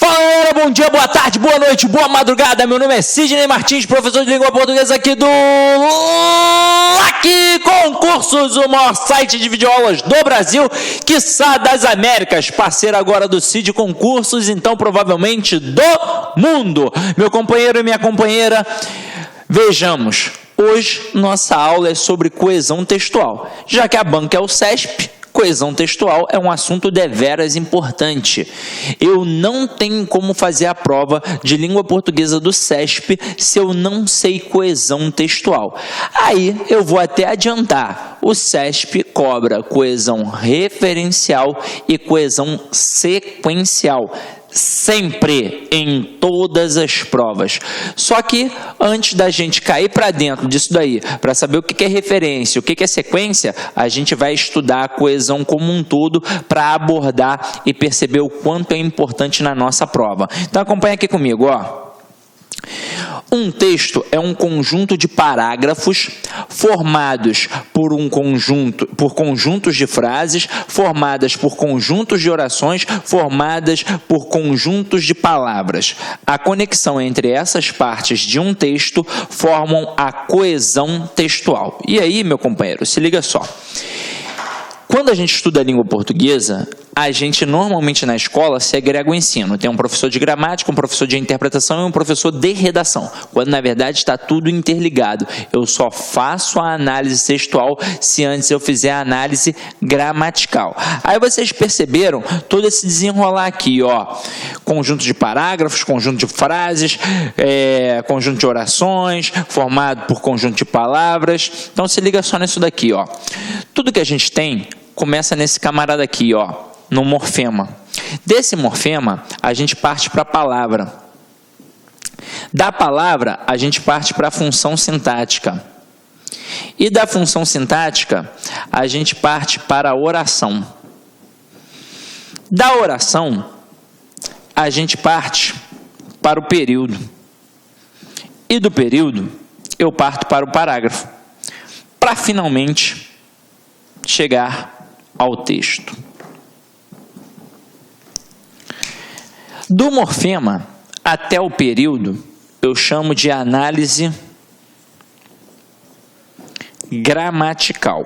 Fala galera, bom dia, boa tarde, boa noite, boa madrugada. Meu nome é Sidney Martins, professor de língua portuguesa aqui do Lucky Concursos, o maior site de videoaulas do Brasil, quiçá das Américas, parceiro agora do Cid Concursos, então provavelmente do mundo. Meu companheiro e minha companheira, vejamos, hoje nossa aula é sobre coesão textual, já que a banca é o CESP. Coesão textual é um assunto deveras importante. Eu não tenho como fazer a prova de língua portuguesa do CESP se eu não sei coesão textual. Aí eu vou até adiantar. O CESP cobra coesão referencial e coesão sequencial. Sempre, em todas as provas. Só que, antes da gente cair para dentro disso daí, para saber o que é referência, o que é sequência, a gente vai estudar a coesão como um todo para abordar e perceber o quanto é importante na nossa prova. Então, acompanha aqui comigo, ó. Um texto é um conjunto de parágrafos formados por conjuntos de frases, formadas por conjuntos de orações, formadas por conjuntos de palavras. A conexão entre essas partes de um texto formam a coesão textual. E aí, meu companheiro, se liga só. Quando a gente estuda a língua portuguesa, a gente normalmente na escola segrega o ensino. Tem um professor de gramática, um professor de interpretação e um professor de redação, quando na verdade está tudo interligado. Eu só faço a análise textual se antes eu fizer a análise gramatical. Aí vocês perceberam todo esse desenrolar aqui, ó. Conjunto de parágrafos, conjunto de frases, conjunto de orações, formado por conjunto de palavras. Então se liga só nisso daqui, ó. Tudo que a gente tem começa nesse camarada aqui, ó, no morfema. Desse morfema, a gente parte para a palavra. Da palavra, a gente parte para a função sintática. E da função sintática, a gente parte para a oração. Da oração, a gente parte para o período. E do período, eu parto para o parágrafo. Para finalmente chegar ao texto. Do morfema até o período, eu chamo de análise gramatical.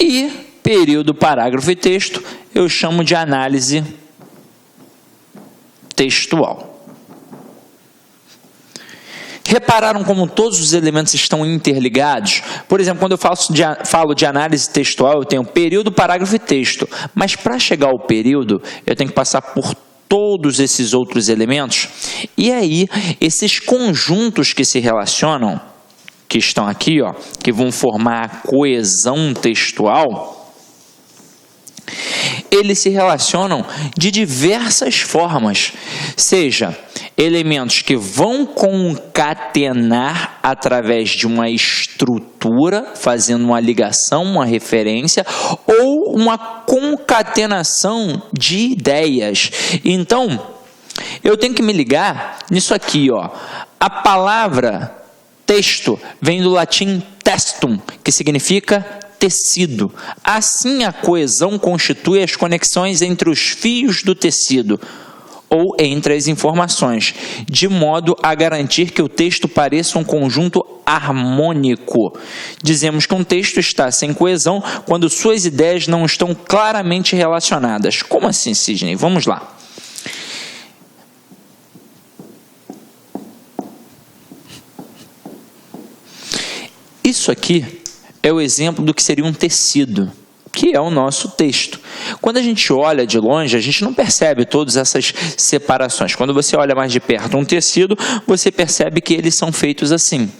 E período, parágrafo e texto, eu chamo de análise textual. Repararam como todos os elementos estão interligados? Por exemplo, quando eu falo de análise textual, eu tenho período, parágrafo e texto. Mas para chegar ao período, eu tenho que passar por todos esses outros elementos. E aí, esses conjuntos que se relacionam, que estão aqui, ó, que vão formar a coesão textual, eles se relacionam de diversas formas, seja elementos que vão concatenar através de uma estrutura, fazendo uma ligação, uma referência, ou uma concatenação de ideias. Então, eu tenho que me ligar nisso aqui, ó. A palavra texto vem do latim testum, que significa tecido. Assim, a coesão constitui as conexões entre os fios do tecido ou entre as informações, de modo a garantir que o texto pareça um conjunto harmônico. Dizemos que um texto está sem coesão quando suas ideias não estão claramente relacionadas. Como assim, Sidney? Vamos lá. Isso aqui é o exemplo do que seria um tecido, que é o nosso texto. Quando a gente olha de longe, a gente não percebe todas essas separações. Quando você olha mais de perto um tecido, você percebe que eles são feitos assim.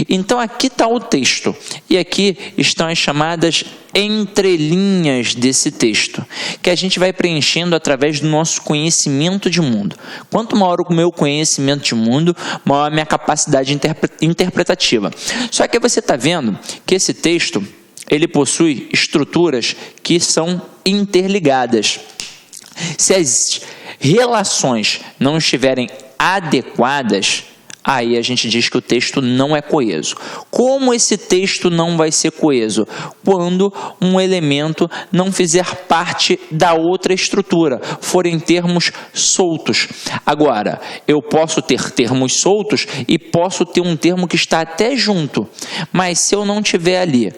Então, aqui está o texto. E aqui estão as chamadas entrelinhas desse texto, que a gente vai preenchendo através do nosso conhecimento de mundo. Quanto maior o meu conhecimento de mundo, maior a minha capacidade interpretativa. Só que você está vendo que esse texto, ele possui estruturas que são interligadas. Se as relações não estiverem adequadas, aí a gente diz que o texto não é coeso. Como esse texto não vai ser coeso? Quando um elemento não fizer parte da outra estrutura, forem termos soltos. Agora, eu posso ter termos soltos e posso ter um termo que está até junto, mas se eu não tiver ali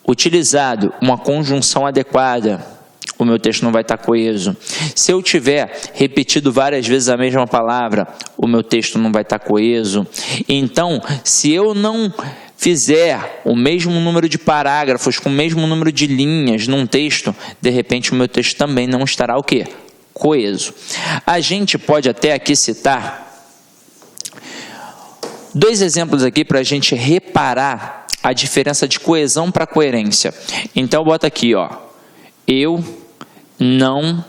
utilizado uma conjunção adequada, o meu texto não vai estar coeso. Se eu tiver repetido várias vezes a mesma palavra, o meu texto não vai estar coeso. Então, se eu não fizer o mesmo número de parágrafos com o mesmo número de linhas num texto, de repente o meu texto também não estará o quê? Coeso. A gente pode até aqui citar 2 exemplos aqui para a gente reparar a diferença de coesão para coerência. Então, bota aqui, ó. Eu não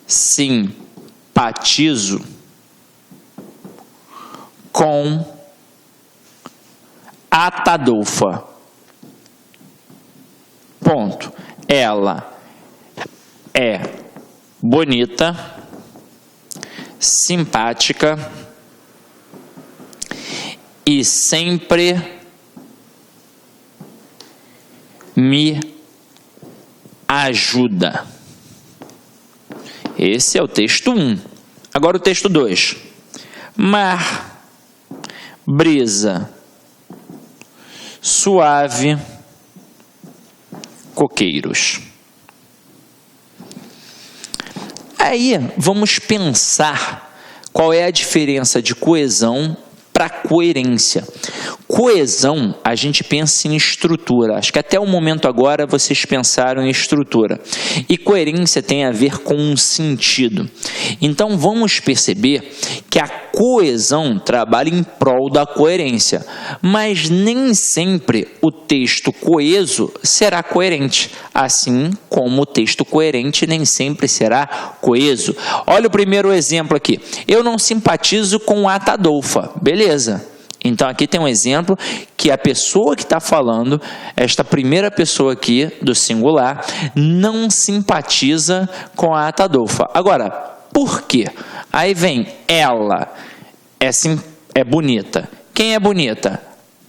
simpatizo com Atadolfa. Ponto. Ela é bonita, simpática e sempre me ajuda. Esse é o texto 1. Agora o texto 2. Mar, brisa, suave, coqueiros. Aí vamos pensar qual é a diferença de coesão para coerência. Coesão, a gente pensa em estrutura. Acho que até o momento agora vocês pensaram em estrutura. E coerência tem a ver com um sentido. Então vamos perceber que a coesão trabalha em prol da coerência, mas nem sempre o texto coeso será coerente, assim como o texto coerente nem sempre será coeso. Olha o primeiro exemplo aqui. Eu não simpatizo com Atadolfa. Beleza. Então, aqui tem um exemplo que a pessoa que está falando, esta primeira pessoa aqui do singular, não simpatiza com a Atadolfa. Agora, por quê? Aí vem ela, é bonita. Quem é bonita?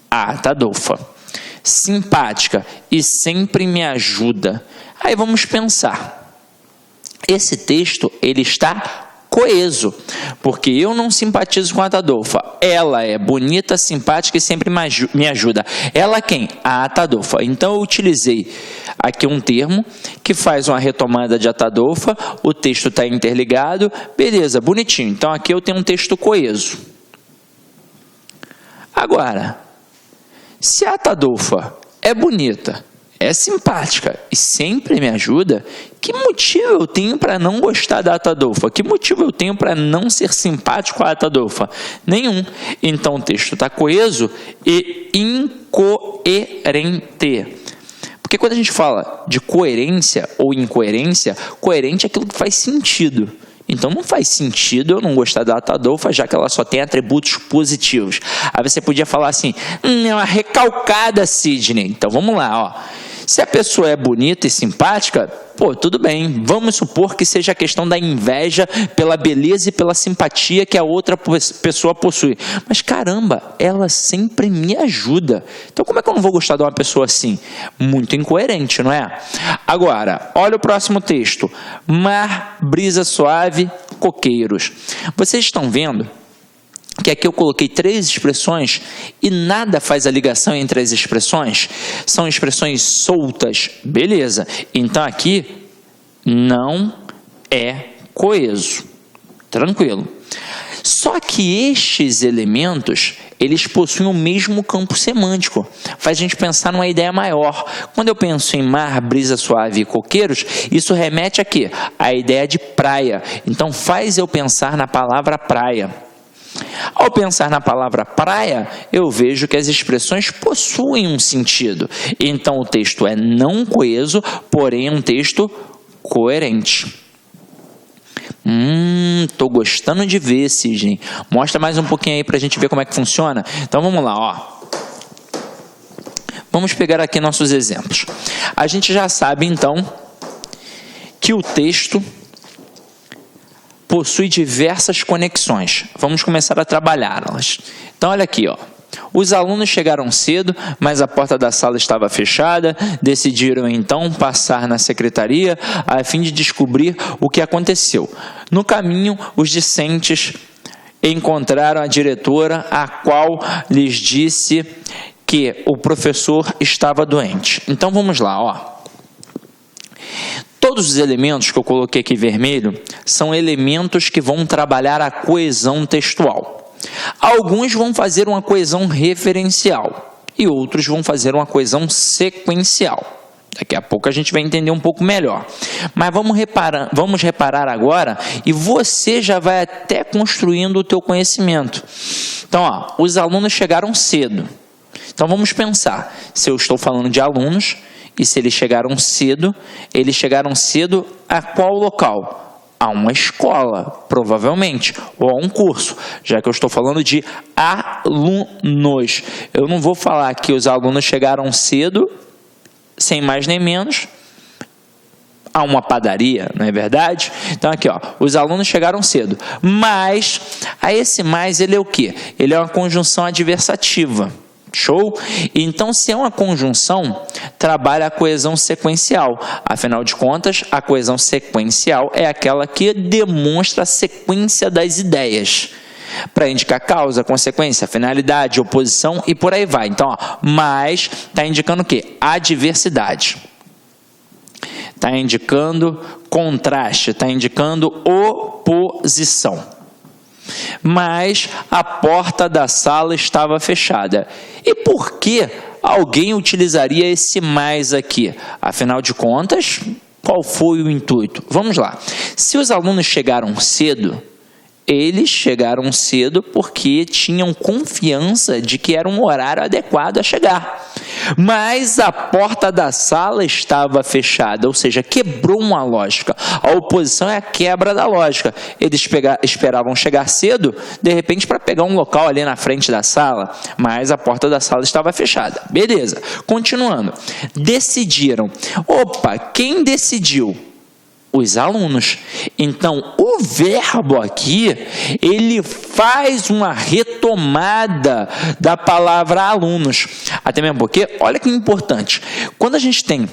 A Atadolfa. Simpática e sempre me ajuda. Aí vamos pensar. Esse texto, ele está coeso, porque eu não simpatizo com a Atadolfa. Ela é bonita, simpática e sempre me ajuda. Ela quem? A Atadolfa. Então eu utilizei aqui um termo que faz uma retomada de Atadolfa, o texto está interligado, beleza, bonitinho. Então aqui eu tenho um texto coeso. Agora, se a Atadolfa é bonita, é simpática e sempre me ajuda, que motivo eu tenho para não gostar da Atadolfa? Que motivo eu tenho para não ser simpático à Atadolfa? Nenhum. Então o texto está coeso e incoerente. Porque quando a gente fala de coerência ou incoerência, coerente é aquilo que faz sentido. Então não faz sentido eu não gostar da Atadolfa, já que ela só tem atributos positivos. Aí você podia falar assim, é uma recalcada, Sidney. Então vamos lá, ó. Se a pessoa é bonita e simpática, pô, tudo bem. Vamos supor que seja a questão da inveja pela beleza e pela simpatia que a outra pessoa possui. Mas caramba, ela sempre me ajuda. Então como é que eu não vou gostar de uma pessoa assim? Muito incoerente, não é? Agora, olha o próximo texto. Mar, brisa suave, coqueiros. Vocês estão vendo que aqui eu coloquei 3 expressões e nada faz a ligação entre as expressões? São expressões soltas, beleza. Então aqui não é coeso, tranquilo. Só que estes elementos, eles possuem o mesmo campo semântico. Faz a gente pensar numa ideia maior. Quando eu penso em mar, brisa suave e coqueiros, isso remete a quê? A ideia de praia. Então faz eu pensar na palavra praia. Ao pensar na palavra praia, eu vejo que as expressões possuem um sentido. Então o texto é não coeso, porém um texto coerente. Tô gostando de ver, Sidney. Mostra mais um pouquinho aí pra gente ver como é que funciona. Então vamos lá, ó. Vamos pegar aqui nossos exemplos. A gente já sabe então que o texto, possui diversas conexões. Vamos começar a trabalhá-las. Então, olha aqui, ó. Os alunos chegaram cedo, mas a porta da sala estava fechada. Decidiram então passar na secretaria a fim de descobrir o que aconteceu. No caminho, os discentes encontraram a diretora, a qual lhes disse que o professor estava doente. Então vamos lá, ó. Todos os elementos que eu coloquei aqui vermelho são elementos que vão trabalhar a coesão textual. Alguns vão fazer uma coesão referencial e outros vão fazer uma coesão sequencial. Daqui a pouco a gente vai entender um pouco melhor. Mas vamos reparar agora e você já vai até construindo o teu conhecimento. Então, ó, os alunos chegaram cedo. Então vamos pensar, se eu estou falando de alunos e se eles chegaram cedo a qual local? A uma escola, provavelmente, ou a um curso, já que eu estou falando de alunos. Eu não vou falar que os alunos chegaram cedo, sem mais nem menos, a uma padaria, não é verdade? Então aqui, ó, os alunos chegaram cedo, mas, a esse mais, ele é o quê? Ele é uma conjunção adversativa. Show? Então, se é uma conjunção, trabalha a coesão sequencial. Afinal de contas, a coesão sequencial é aquela que demonstra a sequência das ideias. Para indicar causa, consequência, finalidade, oposição e por aí vai. Então, ó, mais está indicando o quê? Adversidade. Está indicando contraste, está indicando oposição. Mas a porta da sala estava fechada. E por que alguém utilizaria esse mais aqui? Afinal de contas, qual foi o intuito? Vamos lá. Se os alunos chegaram cedo, eles chegaram cedo porque tinham confiança de que era um horário adequado a chegar. Mas a porta da sala estava fechada, ou seja, quebrou uma lógica. A oposição é a quebra da lógica. Eles esperavam chegar cedo, de repente, para pegar um local ali na frente da sala, mas a porta da sala estava fechada. Beleza, continuando. Decidiram. Opa, quem decidiu? Os alunos. Então, o verbo aqui, ele faz uma retomada da palavra alunos. Até mesmo porque, olha que importante, quando a gente tem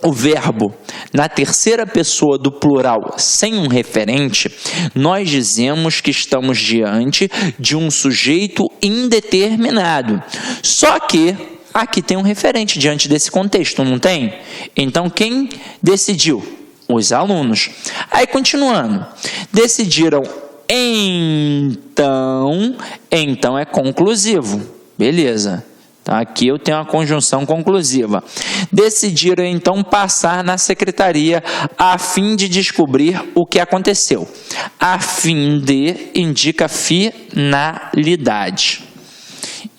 o verbo na terceira pessoa do plural sem um referente, nós dizemos que estamos diante de um sujeito indeterminado. Só que aqui tem um referente diante desse contexto, não tem? Então, quem decidiu? Os alunos. Aí, continuando. Decidiram então é conclusivo. Beleza. Então, aqui eu tenho uma conjunção conclusiva. Decidiram, então, passar na secretaria a fim de descobrir o que aconteceu. A fim de indica finalidade.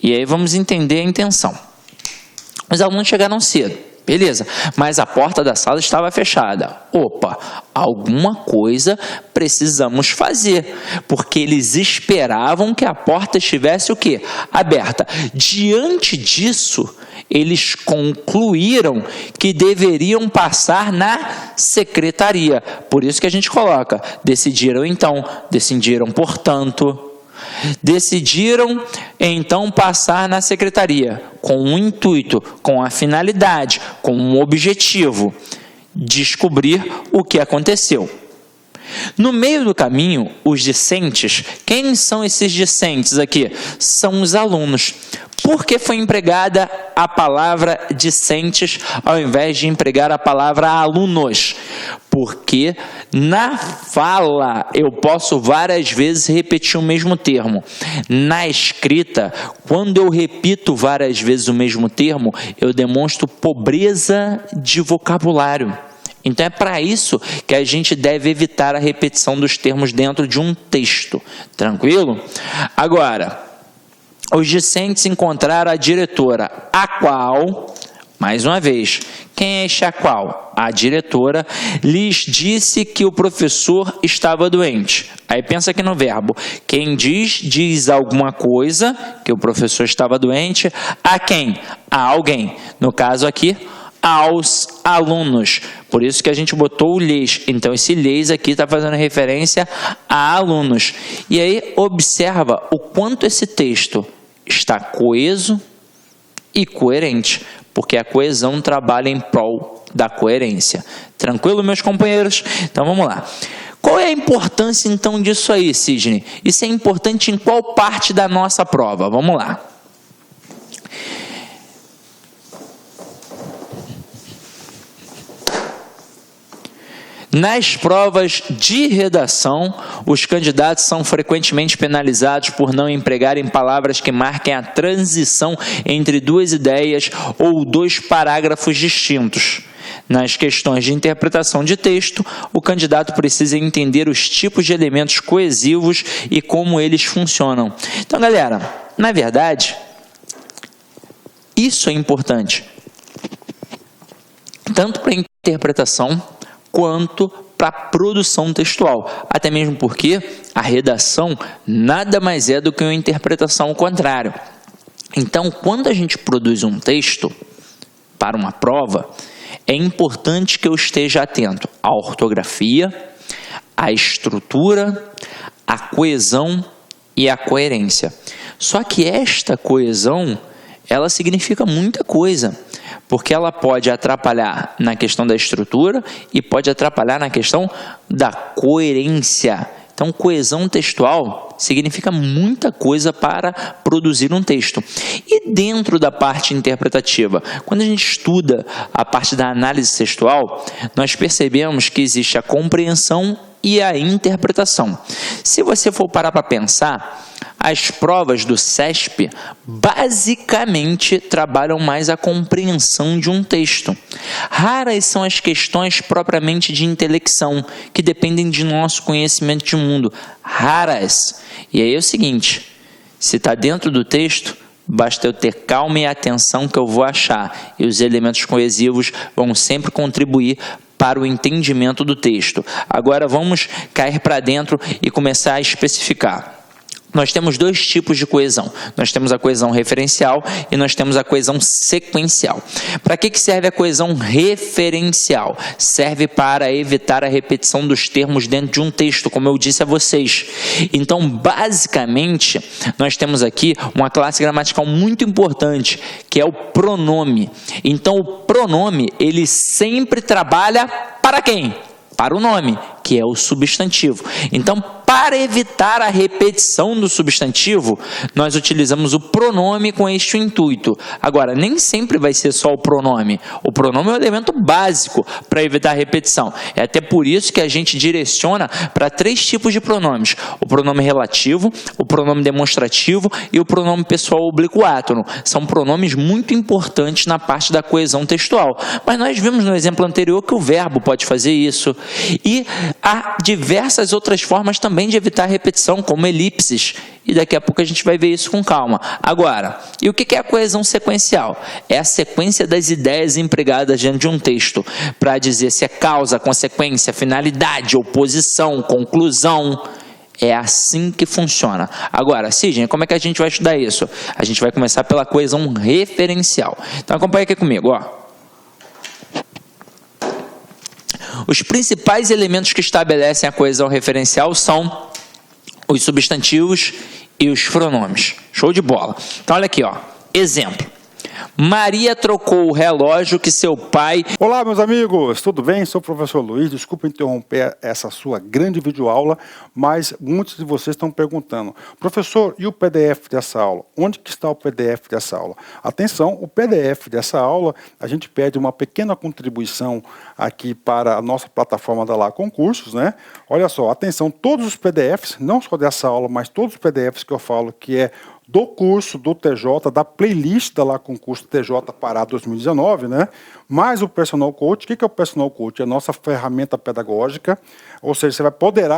E aí vamos entender a intenção. Os alunos chegaram cedo. Beleza, mas a porta da sala estava fechada. Opa, alguma coisa precisamos fazer, porque eles esperavam que a porta estivesse o quê? Aberta. Diante disso, eles concluíram que deveriam passar na secretaria. Por isso que a gente coloca, decidiram então, decidiram portanto. Decidiram então passar na secretaria com um intuito, com a finalidade, com um objetivo, descobrir o que aconteceu. No meio do caminho, os discentes, quem são esses discentes aqui? São os alunos. Por que foi empregada a palavra discentes ao invés de empregar a palavra alunos? Porque na fala eu posso várias vezes repetir o mesmo termo. Na escrita, quando eu repito várias vezes o mesmo termo, eu demonstro pobreza de vocabulário. Então é para isso que a gente deve evitar a repetição dos termos dentro de um texto. Tranquilo? Agora, os discentes encontraram a diretora, a qual, mais uma vez, quem é este a qual? A diretora lhes disse que o professor estava doente. Aí pensa aqui no verbo. Quem diz alguma coisa, que o professor estava doente. A quem? A alguém. No caso aqui, aos alunos. Por isso que a gente botou o lhes. Então, esse lhes aqui está fazendo referência a alunos. E aí, observa o quanto esse texto está coeso e coerente, porque a coesão trabalha em prol da coerência. Tranquilo, meus companheiros? Então, vamos lá. Qual é a importância, então, disso aí, Sidney? Isso é importante em qual parte da nossa prova? Vamos lá. Nas provas de redação, os candidatos são frequentemente penalizados por não empregarem palavras que marquem a transição entre duas ideias ou dois parágrafos distintos. Nas questões de interpretação de texto, o candidato precisa entender os tipos de elementos coesivos e como eles funcionam. Então, galera, na verdade, isso é importante, tanto para a interpretação quanto para a produção textual, até mesmo porque a redação nada mais é do que uma interpretação ao contrário. Então, quando a gente produz um texto para uma prova, é importante que eu esteja atento à ortografia, à estrutura, à coesão e à coerência. Só que esta coesão, ela significa muita coisa, porque ela pode atrapalhar na questão da estrutura e pode atrapalhar na questão da coerência. Então, coesão textual significa muita coisa para produzir um texto. E dentro da parte interpretativa, quando a gente estuda a parte da análise textual, nós percebemos que existe a compreensão e a interpretação. Se você for parar para pensar, as provas do CESP basicamente trabalham mais a compreensão de um texto. Raras são as questões propriamente de intelecção, que dependem de nosso conhecimento de mundo. Raras. E aí é o seguinte, se está dentro do texto, basta eu ter calma e atenção que eu vou achar. E os elementos coesivos vão sempre contribuir para o entendimento do texto. Agora vamos cair para dentro e começar a especificar. Nós temos dois tipos de coesão. Nós temos a coesão referencial e nós temos a coesão sequencial. Para que serve a coesão referencial? Serve para evitar a repetição dos termos dentro de um texto, como eu disse a vocês. Então, basicamente, nós temos aqui uma classe gramatical muito importante, que é o pronome. Então, o pronome, ele sempre trabalha para quem? Para o nome, que é o substantivo. Então, para evitar a repetição do substantivo, nós utilizamos o pronome com este intuito. Agora, nem sempre vai ser só o pronome. O pronome é um elemento básico para evitar a repetição. É até por isso que a gente direciona para 3 tipos de pronomes. O pronome relativo, o pronome demonstrativo e o pronome pessoal oblíquo átono. São pronomes muito importantes na parte da coesão textual. Mas nós vimos no exemplo anterior que o verbo pode fazer isso. E há diversas outras formas também de evitar a repetição, como elipses, e daqui a pouco a gente vai ver isso com calma. Agora, e o que é a coesão sequencial? É a sequência das ideias empregadas dentro de um texto, para dizer se é causa, consequência, finalidade, oposição, conclusão. É assim que funciona. Agora, Sidney, como é que a gente vai estudar isso? A gente vai começar pela coesão referencial. Então acompanha aqui comigo, ó. Os principais elementos que estabelecem a coesão referencial são os substantivos e os pronomes. Show de bola. Então, olha aqui, ó. Exemplo. Maria trocou o relógio que seu pai... Olá, meus amigos, tudo bem? Sou o professor Luiz, desculpa interromper essa sua grande videoaula, mas muitos de vocês estão perguntando, professor, e o PDF dessa aula? Onde que está o PDF dessa aula? Atenção, o PDF dessa aula, a gente pede uma pequena contribuição aqui para a nossa plataforma da Lá Concursos, né? Olha só, atenção, todos os PDFs, não só dessa aula, mas todos os PDFs que eu falo que é do curso do TJ, da playlist da Lá Concurso TJ Pará 2019, né? Mais o Personal Coach. O que é o Personal Coach? É a nossa ferramenta pedagógica, ou seja,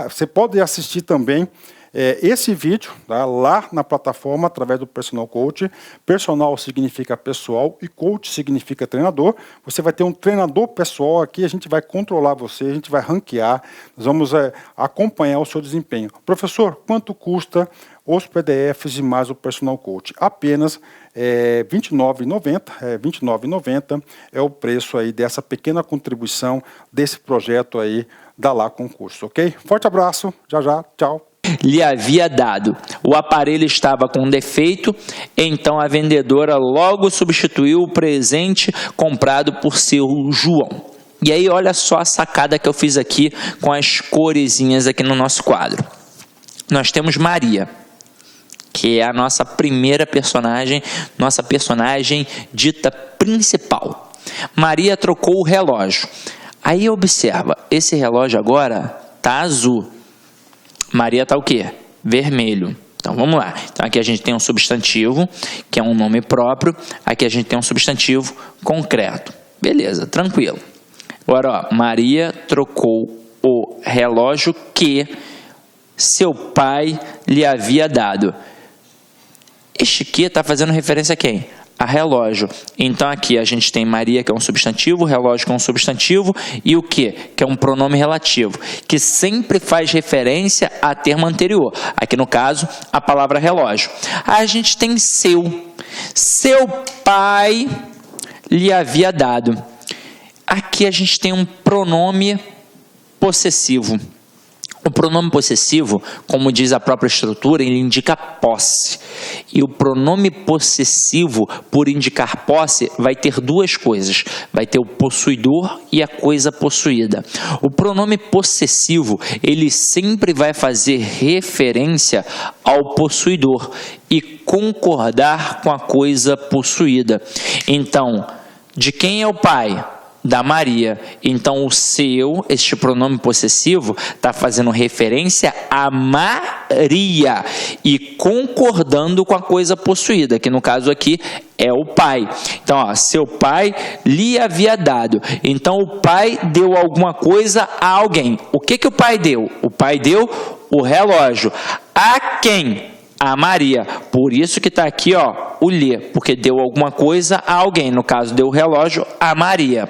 você pode assistir também esse vídeo, tá, lá na plataforma, através do Personal Coach. Personal significa pessoal e coach significa treinador. Você vai ter um treinador pessoal aqui, a gente vai controlar você, a gente vai ranquear, nós vamos acompanhar o seu desempenho. Professor, quanto custa os PDFs e mais o Personal Coach? Apenas R$ 29,90 é o preço aí dessa pequena contribuição desse projeto aí da Lá Concurso, ok? Forte abraço, já, tchau. Lhe havia dado. O aparelho estava com defeito, então a vendedora logo substituiu o presente comprado por seu João. E aí olha só a sacada que eu fiz aqui com as coresinhas aqui no nosso quadro. Nós temos Maria, que é a nossa primeira personagem, nossa personagem dita principal. Maria trocou o relógio. Aí observa, esse relógio agora está azul. Maria está o quê? Vermelho. Então vamos lá. Então aqui a gente tem um substantivo, que é um nome próprio. Aqui a gente tem um substantivo concreto. Beleza, tranquilo. Agora, ó, Maria trocou o relógio que seu pai lhe havia dado. Este que está fazendo referência a quem? A relógio. Então aqui a gente tem Maria, que é um substantivo, relógio, que é um substantivo, e o que? Que é um pronome relativo, que sempre faz referência a termo anterior. Aqui no caso, a palavra relógio. Aí a gente tem seu. Seu pai lhe havia dado. Aqui a gente tem um pronome possessivo. O pronome possessivo, como diz a própria estrutura, ele indica posse. E o pronome possessivo, por indicar posse, vai ter duas coisas. Vai ter o possuidor e a coisa possuída. O pronome possessivo, ele sempre vai fazer referência ao possuidor e concordar com a coisa possuída. Então, de quem é o pai? Da Maria. Então o seu, este pronome possessivo, está fazendo referência a Maria e concordando com a coisa possuída, que no caso aqui é o pai. Então, ó, seu pai lhe havia dado. Então o pai deu alguma coisa a alguém. O que o pai deu? O pai deu o relógio. A quem? A Maria. Por isso que está aqui, ó, o lhe, porque deu alguma coisa a alguém. No caso, deu o relógio a Maria.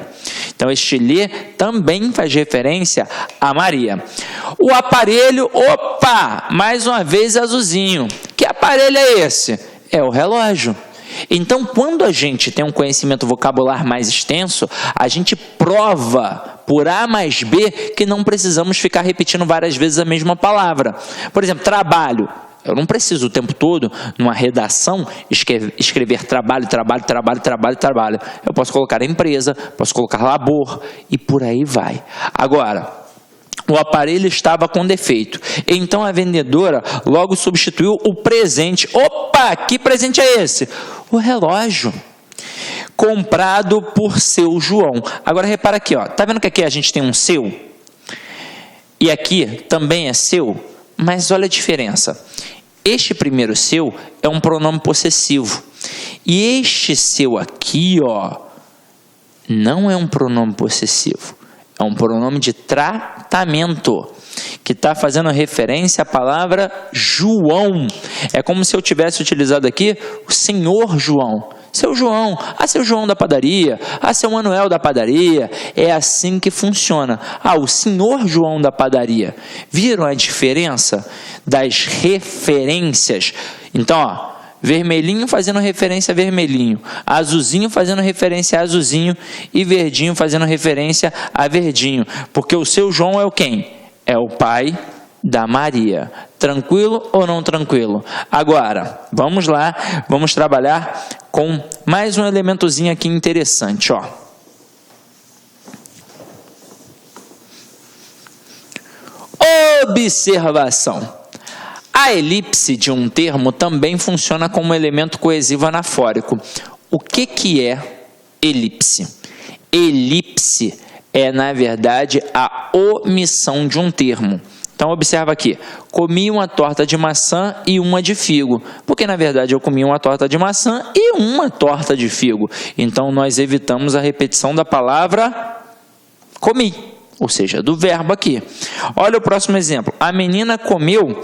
Então, este lhe também faz referência a Maria. O aparelho, opa, mais uma vez azulzinho. Que aparelho é esse? É o relógio. Então, quando a gente tem um conhecimento vocabular mais extenso, a gente prova por A mais B que não precisamos ficar repetindo várias vezes a mesma palavra. Por exemplo, trabalho. Eu não preciso o tempo todo, numa redação, escrever trabalho. Eu posso colocar empresa, posso colocar labor e por aí vai. Agora, o aparelho estava com defeito. Então a vendedora logo substituiu o presente. Opa, que presente é esse? O relógio. Comprado por seu João. Agora repara aqui, ó. Tá vendo que aqui a gente tem um seu? E aqui também é seu? Mas olha a diferença. Este primeiro seu é um pronome possessivo. E este seu aqui, ó, não é um pronome possessivo. É um pronome de tratamento, que está fazendo referência à palavra João. É como se eu tivesse utilizado aqui o senhor João. Seu João, seu João da padaria, seu Manuel da padaria. É assim que funciona. O senhor João da padaria. Viram a diferença das referências? Então, ó, vermelhinho fazendo referência a vermelhinho, azulzinho fazendo referência a azulzinho e verdinho fazendo referência a verdinho. Porque o seu João é o quem? É o pai da Maria. Tranquilo ou não tranquilo? Agora, vamos lá, vamos trabalhar com mais um elementozinho aqui interessante, ó. Observação. A elipse de um termo também funciona como elemento coesivo anafórico. O que é elipse? Elipse é, na verdade, a omissão de um termo. Então, observa aqui, comi uma torta de maçã e uma de figo, porque, na verdade, eu comi uma torta de maçã e uma torta de figo. Então, nós evitamos a repetição da palavra comi. ou seja, do verbo aqui. Olha o próximo exemplo. A menina comeu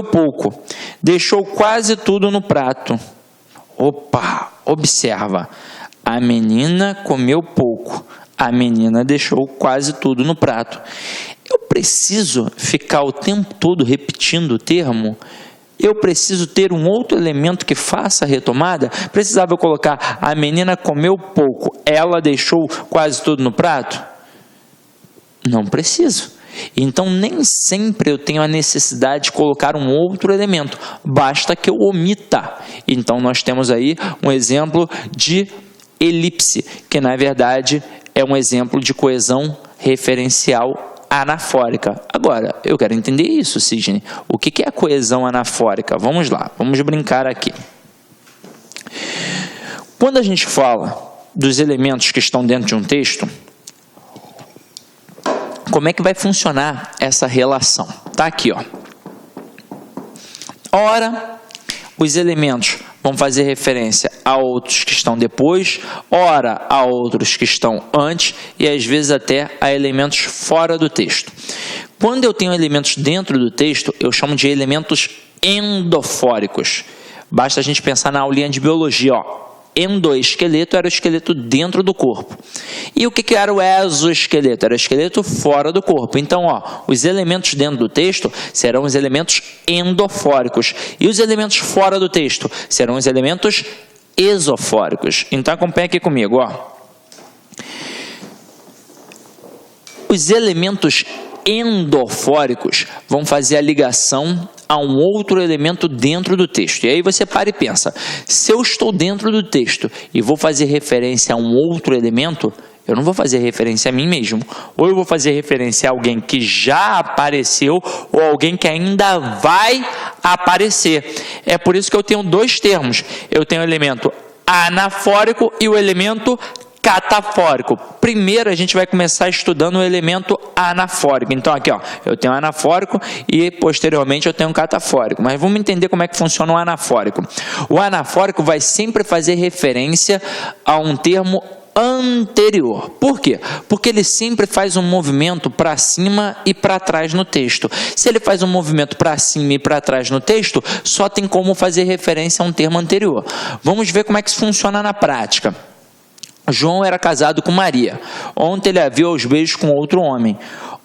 pouco, deixou quase tudo no prato. Opa, observa. A menina comeu pouco, a menina deixou quase tudo no prato. Eu preciso ficar o tempo todo repetindo o termo? Eu preciso ter um outro elemento que faça a retomada? Precisava eu colocar a menina comeu pouco, ela deixou quase tudo no prato? Não preciso. Então, nem sempre eu tenho a necessidade de colocar um outro elemento, basta que eu omita. Então, nós temos aí um exemplo de elipse, que na verdade é um exemplo de coesão referencial anafórica. Agora, eu quero entender isso, Sidney. O que é a coesão anafórica? Vamos lá, vamos brincar aqui. Quando a gente fala dos elementos que estão dentro de um texto, como é que vai funcionar essa relação? Tá aqui, ó. Ora, os elementos vão fazer referência a outros que estão depois, ora a outros que estão antes e às vezes até a elementos fora do texto. Quando eu tenho elementos dentro do texto, eu chamo de elementos endofóricos. Basta a gente pensar na aulinha de biologia, ó. Endoesqueleto era o esqueleto dentro do corpo. E o que era o exoesqueleto? Era o esqueleto fora do corpo. Então, ó, os elementos dentro do texto serão os elementos endofóricos. E os elementos fora do texto serão os elementos exofóricos. Então, acompanha aqui comigo, ó. Os elementos endofóricos vão fazer a ligação a um outro elemento dentro do texto. E aí você para e pensa, se eu estou dentro do texto e vou fazer referência a um outro elemento, eu não vou fazer referência a mim mesmo. Ou eu vou fazer referência a alguém que já apareceu ou alguém que ainda vai aparecer. É por isso que eu tenho dois termos. Eu tenho o elemento anafórico e o elemento catafórico. Primeiro a gente vai começar estudando o elemento anafórico. Então aqui, ó, eu tenho anafórico e posteriormente eu tenho catafórico. Mas vamos entender como é que funciona o anafórico. O anafórico vai sempre fazer referência a um termo anterior. Por quê? Porque ele sempre faz um movimento para cima e para trás no texto. Se ele faz um movimento para cima e para trás no texto, só tem como fazer referência a um termo anterior. Vamos ver como é que isso funciona na prática. João era casado com Maria. Ontem ele a viu aos beijos com outro homem.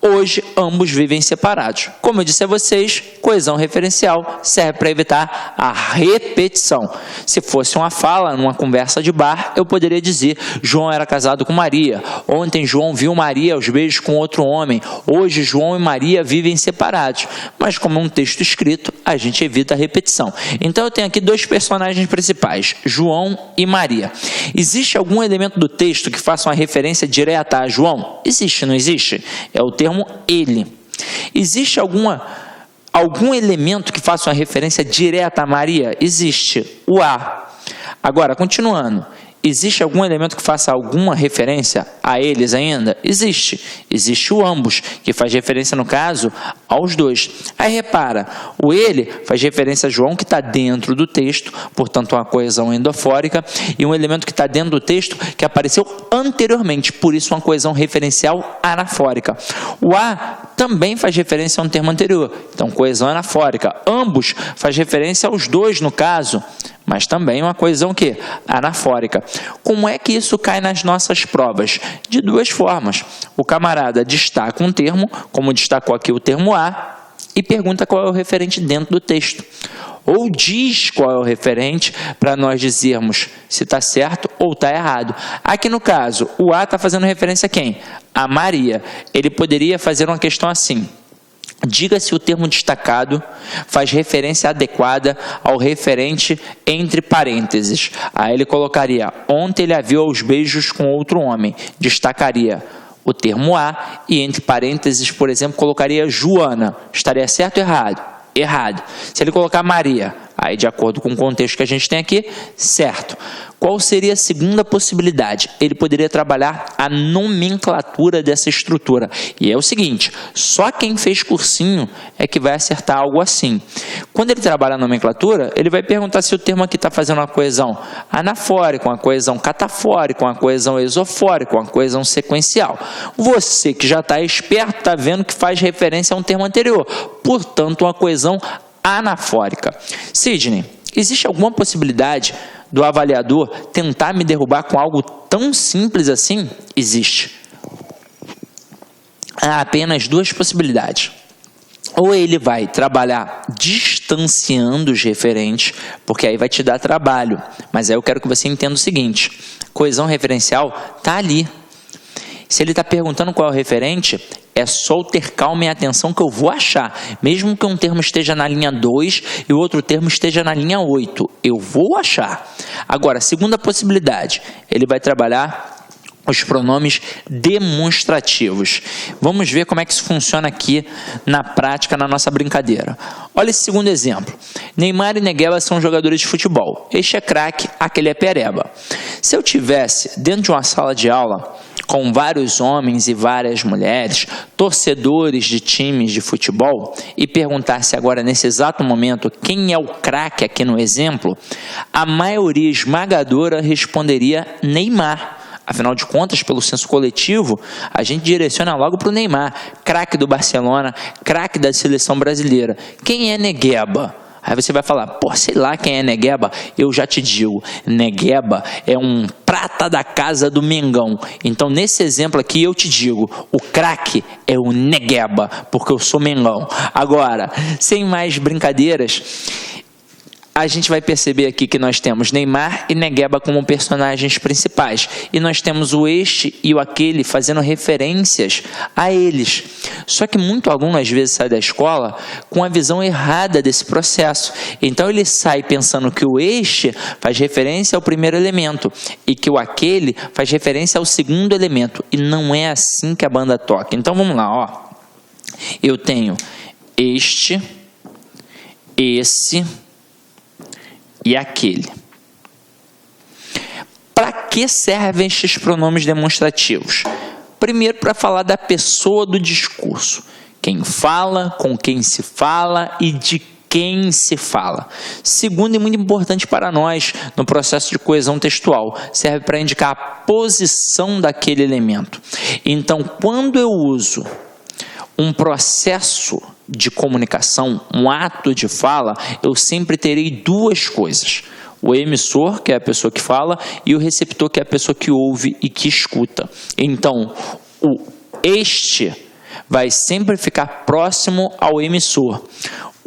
Hoje, ambos vivem separados. Como eu disse a vocês, coesão referencial serve para evitar a repetição. Se fosse uma fala, numa conversa de bar, eu poderia dizer, João era casado com Maria. Ontem, João viu Maria aos beijos com outro homem. Hoje, João e Maria vivem separados. Mas como é um texto escrito, a gente evita a repetição. Então, eu tenho aqui dois personagens principais, João e Maria. Existe algum elemento do texto que faça uma referência direta a João? Existe, não existe? É o termo ele. Existe algum elemento que faça uma referência direta a Maria? Existe, o a. Agora, continuando, existe algum elemento que faça alguma referência a eles ainda? Existe. Existe o ambos, que faz referência, no caso, aos dois. Aí repara, o ele faz referência a João, que está dentro do texto, portanto, uma coesão endofórica, e um elemento que está dentro do texto que apareceu anteriormente, por isso uma coesão referencial anafórica. O a também faz referência a um termo anterior, então coesão anafórica. Ambos faz referência aos dois, no caso, mas também uma coesão que? Anafórica. Como é que isso cai nas nossas provas? De duas formas. O camarada destaca um termo, como destacou aqui o termo a, e pergunta qual é o referente dentro do texto. Ou diz qual é o referente para nós dizermos se está certo ou está errado. Aqui no caso, o a está fazendo referência a quem? A Maria. Ele poderia fazer uma questão assim. Diga se o termo destacado faz referência adequada ao referente entre parênteses. Aí ele colocaria, ontem ele a viu aos beijos com outro homem. Destacaria o termo a e entre parênteses, por exemplo, colocaria Joana. Estaria certo ou errado? Errado. Se ele colocar Maria, Aí, de acordo com o contexto que a gente tem aqui, certo. Qual seria a segunda possibilidade? Ele poderia trabalhar a nomenclatura dessa estrutura. E é o seguinte, só quem fez cursinho é que vai acertar algo assim. Quando ele trabalha a nomenclatura, ele vai perguntar se o termo aqui está fazendo uma coesão anafórica, uma coesão catafórica, uma coesão exofórica, uma coesão sequencial. Você que já está esperto, está vendo que faz referência a um termo anterior. Portanto, uma coesão anafórica. Sidney, existe alguma possibilidade do avaliador tentar me derrubar com algo tão simples assim? Existe. Há apenas duas possibilidades. Ou ele vai trabalhar distanciando os referentes, porque aí vai te dar trabalho. Mas aí eu quero que você entenda o seguinte, coesão referencial está ali. Se ele está perguntando qual é o referente, é só ter calma e atenção que eu vou achar. Mesmo que um termo esteja na linha 2 e o outro termo esteja na linha 8, eu vou achar. Agora, segunda possibilidade, ele vai trabalhar os pronomes demonstrativos. Vamos ver como é que isso funciona aqui na prática, na nossa brincadeira. Olha esse segundo exemplo. Neymar e Negueba são jogadores de futebol. Este é craque, aquele é pereba. Se eu tivesse dentro de uma sala de aula com vários homens e várias mulheres, torcedores de times de futebol, e perguntasse agora nesse exato momento quem é o craque aqui no exemplo, a maioria esmagadora responderia Neymar. Afinal de contas, pelo senso coletivo, a gente direciona logo para o Neymar, craque do Barcelona, craque da seleção brasileira. Quem é Negueba? Aí você vai falar, pô, sei lá quem é Negueba. Eu já te digo, Negueba é um prata da casa do Mengão. Então, nesse exemplo aqui, eu te digo, o craque é o Negueba, porque eu sou Mengão. Agora, sem mais brincadeiras, a gente vai perceber aqui que nós temos Neymar e Negueba como personagens principais. E nós temos o este e o aquele fazendo referências a eles. Só que muito aluno às vezes sai da escola com a visão errada desse processo. Então ele sai pensando que o este faz referência ao primeiro elemento e que o aquele faz referência ao segundo elemento. E não é assim que a banda toca. Então vamos lá, ó. Eu tenho este, esse e aquele. Para que servem estes pronomes demonstrativos? Primeiro, para falar da pessoa do discurso. Quem fala, com quem se fala e de quem se fala. Segundo, e muito importante para nós no processo de coesão textual, serve para indicar a posição daquele elemento. Então, quando eu uso um processo de comunicação, um ato de fala, eu sempre terei duas coisas. O emissor, que é a pessoa que fala, e o receptor, que é a pessoa que ouve e que escuta. Então, o este vai sempre ficar próximo ao emissor.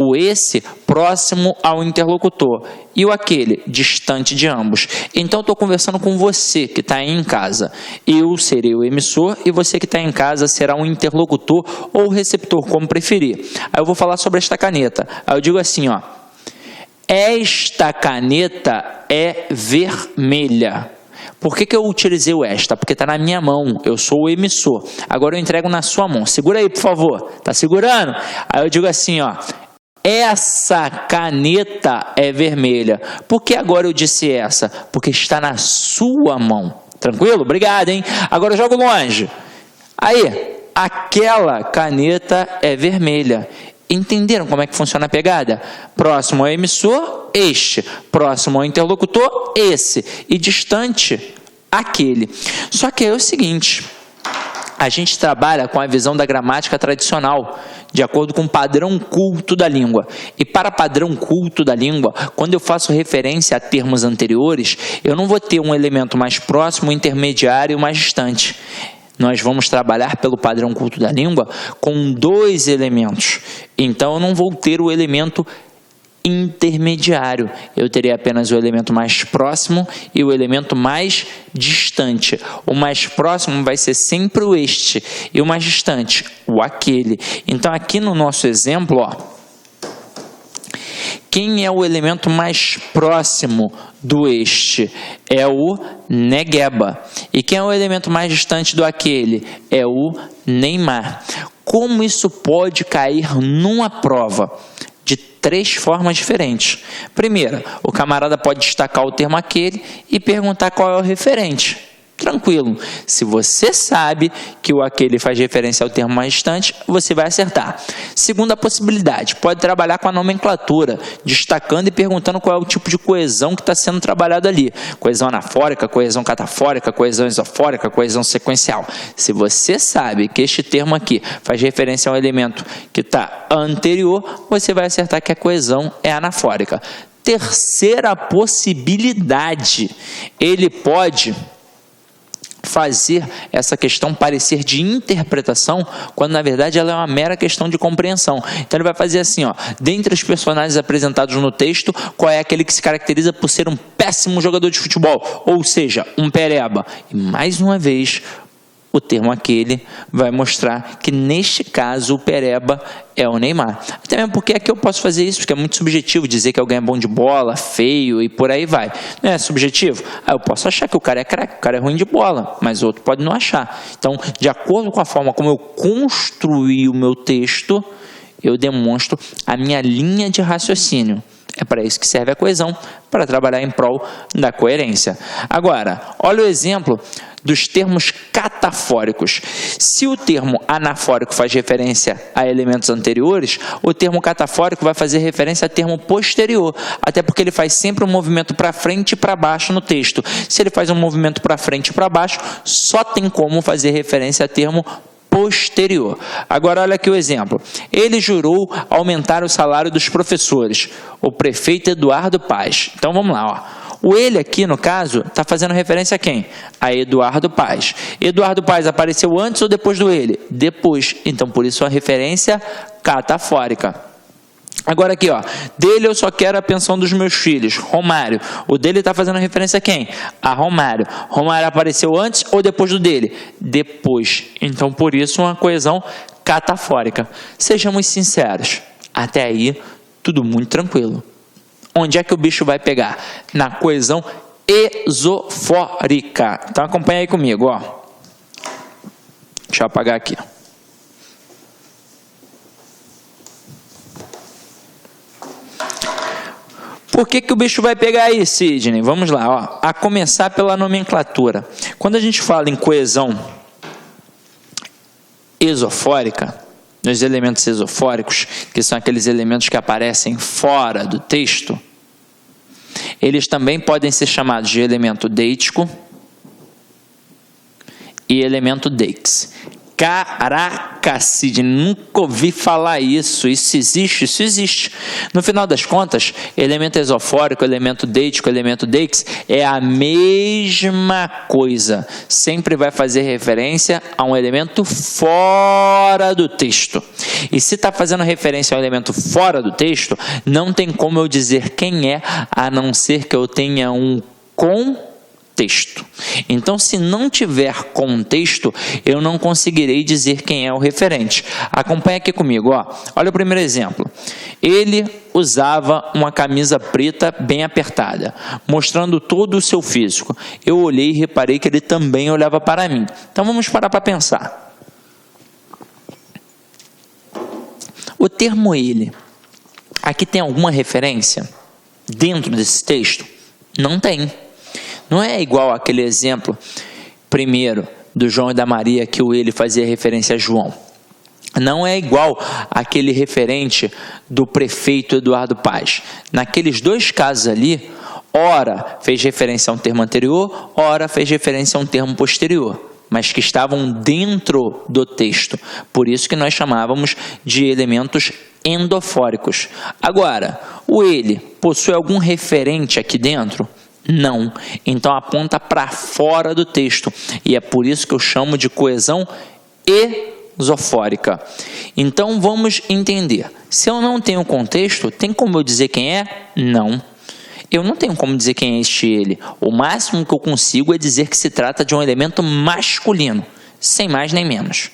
O esse próximo ao interlocutor e o aquele distante de ambos. Então, estou conversando com você que está aí em casa. Eu serei o emissor e você que está em casa será um interlocutor ou receptor, como preferir. Aí eu vou falar sobre esta caneta. Aí eu digo assim, ó. Esta caneta é vermelha. Por que eu utilizei o esta? Porque está na minha mão, eu sou o emissor. Agora eu entrego na sua mão. Segura aí, por favor. Tá segurando? Aí eu digo assim, ó. Essa caneta é vermelha. Por que agora eu disse essa? Porque está na sua mão. Tranquilo? Obrigado, hein? Agora eu jogo longe. Aí, aquela caneta é vermelha. Entenderam como é que funciona a pegada? Próximo ao emissor, este. Próximo ao interlocutor, esse. E distante, aquele. Só que é o seguinte, a gente trabalha com a visão da gramática tradicional, de acordo com o padrão culto da língua. E para padrão culto da língua, quando eu faço referência a termos anteriores, eu não vou ter um elemento mais próximo, intermediário e mais distante. Nós vamos trabalhar pelo padrão culto da língua com dois elementos. Então, eu não vou ter o elemento intermediário. Eu terei apenas o elemento mais próximo e o elemento mais distante. O mais próximo vai ser sempre o este e o mais distante, o aquele. Então, aqui no nosso exemplo, ó, quem é o elemento mais próximo do este? É o Negueba. E quem é o elemento mais distante do aquele? É o Neymar. Como isso pode cair numa prova? De 3 formas diferentes. Primeira, o camarada pode destacar o termo aquele e perguntar qual é o referente. Tranquilo. Se você sabe que o aquele faz referência ao termo mais distante, você vai acertar. Segunda possibilidade, pode trabalhar com a nomenclatura, destacando e perguntando qual é o tipo de coesão que está sendo trabalhado ali. Coesão anafórica, coesão catafórica, coesão isofórica, coesão sequencial. Se você sabe que este termo aqui faz referência a um elemento que está anterior, você vai acertar que a coesão é anafórica. Terceira possibilidade, ele pode fazer essa questão parecer de interpretação, quando na verdade ela é uma mera questão de compreensão. Então ele vai fazer assim, ó, dentre os personagens apresentados no texto, qual é aquele que se caracteriza por ser um péssimo jogador de futebol, ou seja, um pereba. E mais uma vez, o termo aquele vai mostrar que neste caso o pereba é o Neymar. Até mesmo porque aqui eu posso fazer isso, porque é muito subjetivo dizer que alguém é bom de bola, feio e por aí vai. Não é subjetivo? Eu posso achar que o cara é craque, o cara é ruim de bola, mas o outro pode não achar. Então, de acordo com a forma como eu construí o meu texto, eu demonstro a minha linha de raciocínio. É para isso que serve a coesão, para trabalhar em prol da coerência. Agora, olha o exemplo dos termos catafóricos. Se o termo anafórico faz referência a elementos anteriores, o termo catafórico vai fazer referência a termo posterior, até porque ele faz sempre um movimento para frente e para baixo no texto. Se ele faz um movimento para frente e para baixo, só tem como fazer referência a termo posterior. Agora olha aqui o exemplo. Ele jurou aumentar o salário dos professores. O prefeito Eduardo Paes. Então vamos lá, ó. O ele aqui, no caso, está fazendo referência a quem? A Eduardo Paes. Eduardo Paes apareceu antes ou depois do ele? Depois. Então, por isso, a referência catafórica. Agora aqui, ó, dele eu só quero a pensão dos meus filhos, Romário. O dele está fazendo referência a quem? A Romário. Romário apareceu antes ou depois do dele? Depois. Então, por isso, uma coesão catafórica. Sejamos sinceros, até aí, tudo muito tranquilo. Onde é que o bicho vai pegar? Na coesão esofórica. Então, acompanha aí comigo, ó. Deixa eu apagar aqui. Por que o bicho vai pegar aí, Sidney? Vamos lá, ó. A começar pela nomenclatura. Quando a gente fala em coesão esofórica, nos elementos esofóricos, que são aqueles elementos que aparecem fora do texto, eles também podem ser chamados de elemento deítico e elemento deixi. Caraca, Sidney, nunca ouvi falar isso. Isso existe? Isso existe. No final das contas, elemento esofórico, elemento deítico, elemento deixi é a mesma coisa. Sempre vai fazer referência a um elemento fora do texto. E se está fazendo referência a um elemento fora do texto, não tem como eu dizer quem é, a não ser que eu tenha um contexto. Então, se não tiver contexto, eu não conseguirei dizer quem é o referente. Acompanha aqui comigo, ó. Olha o primeiro exemplo. Ele usava uma camisa preta bem apertada, mostrando todo o seu físico. Eu olhei e reparei que ele também olhava para mim. Então, vamos parar para pensar. O termo ele, aqui tem alguma referência dentro desse texto? Não tem. Não é igual aquele exemplo primeiro do João e da Maria que o ele fazia referência a João. Não é igual aquele referente do prefeito Eduardo Paes. Naqueles dois casos ali, ora fez referência a um termo anterior, ora fez referência a um termo posterior, mas que estavam dentro do texto. Por isso que nós chamávamos de elementos endofóricos. Agora, o ele possui algum referente aqui dentro? Não. Então aponta para fora do texto. E é por isso que eu chamo de coesão esofórica. Então vamos entender. Se eu não tenho contexto, tem como eu dizer quem é? Não. Eu não tenho como dizer quem é este ele. O máximo que eu consigo é dizer que se trata de um elemento masculino. Sem mais nem menos.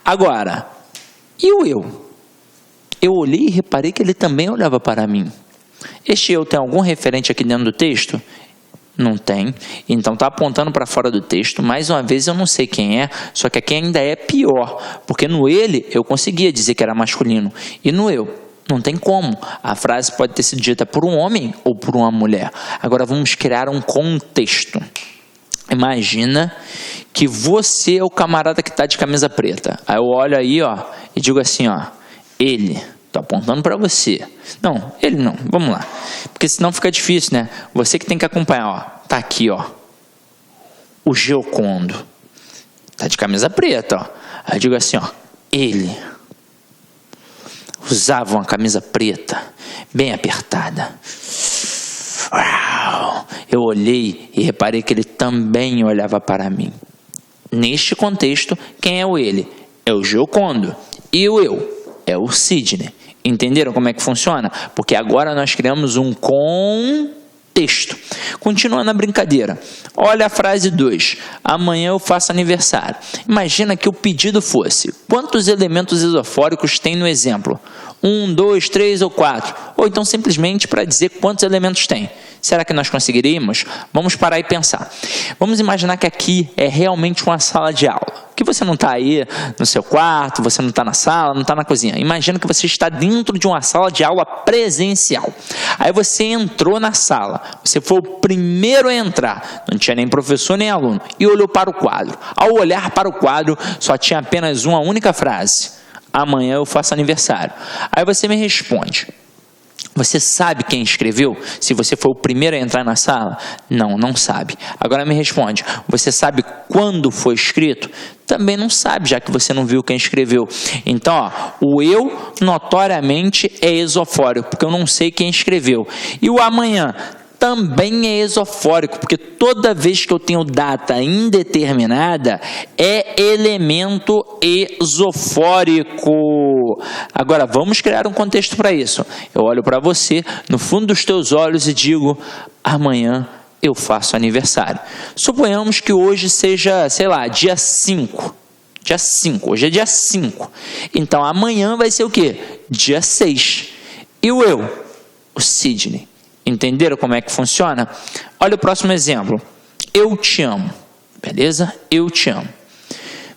Agora, e o eu? Eu olhei e reparei que ele também olhava para mim. Este eu tem algum referente aqui dentro do texto? Não tem. Então está apontando para fora do texto. Mais uma vez eu não sei quem é, só que aqui ainda é pior. Porque no ele eu conseguia dizer que era masculino. E no eu Não tem como. A frase pode ter sido dita por um homem ou por uma mulher. Agora vamos criar um contexto. Imagina que você é o camarada que está de camisa preta. Aí eu olho aí, ó, e digo assim, ó, ele, tô apontando para você. Não, ele não, vamos lá. Porque senão fica difícil, né? Você que tem que acompanhar, ó, tá aqui, ó, o Giocondo. Tá de camisa preta, ó. Aí eu digo assim, ó, ele usava uma camisa preta, bem apertada. Uau! Eu olhei e reparei que ele também olhava para mim. Neste contexto, quem é o ele? É o Giocondo. E o eu? É o Sidney. Entenderam como é que funciona? Porque agora nós criamos um contexto. Continuando a brincadeira. Olha a frase 2. Amanhã eu faço aniversário. Imagina que o pedido fosse: quantos elementos isofóricos tem no exemplo? 1, 2, 3 ou 4? Ou então simplesmente para dizer quantos elementos tem. Será que nós conseguiríamos? Vamos parar e pensar. Vamos imaginar que aqui é realmente uma sala de aula. Que você não está aí no seu quarto, você não está na sala, não está na cozinha. Imagina que você está dentro de uma sala de aula presencial. Aí você entrou na sala, você foi o primeiro a entrar, não tinha nem professor nem aluno, e olhou para o quadro. Ao olhar para o quadro, só tinha apenas uma única frase: amanhã eu faço aniversário. Aí você me responde: você sabe quem escreveu? Se você foi o primeiro a entrar na sala? Não, não sabe. Agora me responde: você sabe quando foi escrito? Também não sabe, já que você não viu quem escreveu. Então, ó, o eu notoriamente é esofórico, porque eu não sei quem escreveu. E o amanhã também é esofórico, porque toda vez que eu tenho data indeterminada, é elemento esofórico. Agora, vamos criar um contexto para isso. Eu olho para você, no fundo dos teus olhos, e digo: amanhã eu faço aniversário. Suponhamos que hoje seja, sei lá, dia 5. Dia 5, hoje é dia 5. Então, amanhã vai ser o quê? Dia 6. E o eu? O Sidney. Entenderam como é que funciona? Olha o próximo exemplo. Eu te amo. Beleza? Eu te amo.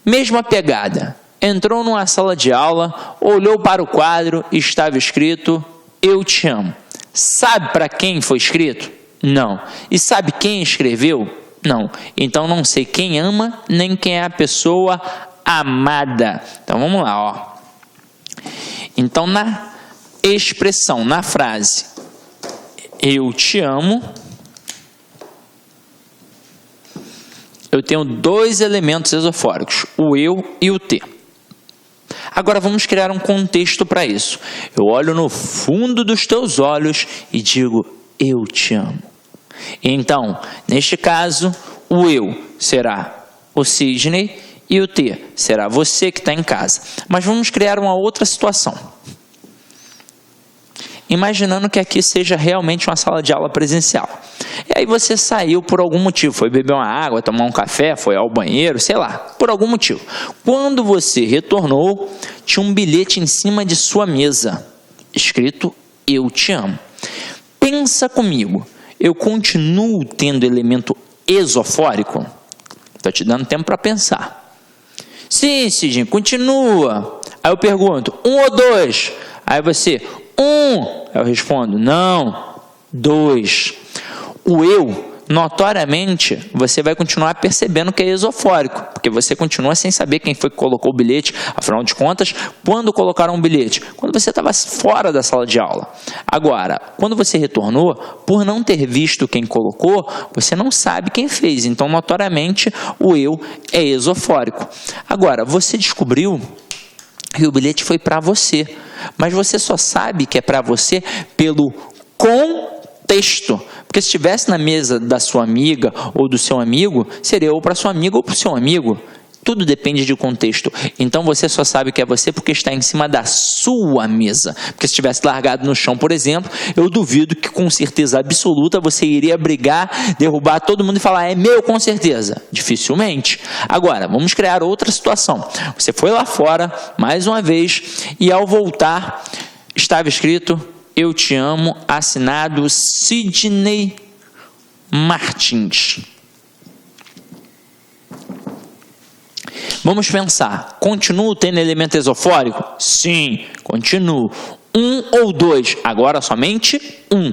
Mesma pegada. Entrou numa sala de aula, olhou para o quadro e estava escrito: eu te amo. Sabe para quem foi escrito? Não. E sabe quem escreveu? Não. Então não sei quem ama, nem quem é a pessoa amada. Então vamos lá, ó. Então na expressão, na frase eu te amo, eu tenho dois elementos esofóricos, o eu e o te. Agora vamos criar um contexto para isso. Eu olho no fundo dos teus olhos e digo: eu te amo. Então, neste caso, o eu será o Sidney e o te será você que está em casa. Mas vamos criar uma outra situação. Imaginando que aqui seja realmente uma sala de aula presencial. E aí você saiu por algum motivo, foi beber uma água, tomar um café, foi ao banheiro, sei lá, por algum motivo. Quando você retornou, tinha um bilhete em cima de sua mesa, escrito: eu te amo. Pensa comigo, eu continuo tendo elemento esofórico? Estou te dando tempo para pensar. Sim, Sidney, continua. Aí eu pergunto: 1 ou 2? Aí você: 1. Eu respondo: não, 2. O eu, notoriamente, você vai continuar percebendo que é esofórico, porque você continua sem saber quem foi que colocou o bilhete. Afinal de contas, quando colocaram o bilhete? Quando você estava fora da sala de aula. Agora, quando você retornou, por não ter visto quem colocou, você não sabe quem fez. Então, notoriamente, o eu é esofórico. Agora, você descobriu que o bilhete foi para você, mas você só sabe que é para você pelo contexto. Porque se estivesse na mesa da sua amiga ou do seu amigo, seria ou para sua amiga ou para o seu amigo. Tudo depende de contexto. Então você só sabe que é você porque está em cima da sua mesa. Porque se tivesse largado no chão, por exemplo, eu duvido que com certeza absoluta você iria brigar, derrubar todo mundo e falar: é meu com certeza. Dificilmente. Agora, vamos criar outra situação. Você foi lá fora, mais uma vez, e ao voltar, estava escrito: eu te amo, assinado Sidney Martins. Vamos pensar, continuo tendo elemento esofórico? Sim, continuo. um ou dois, agora somente um.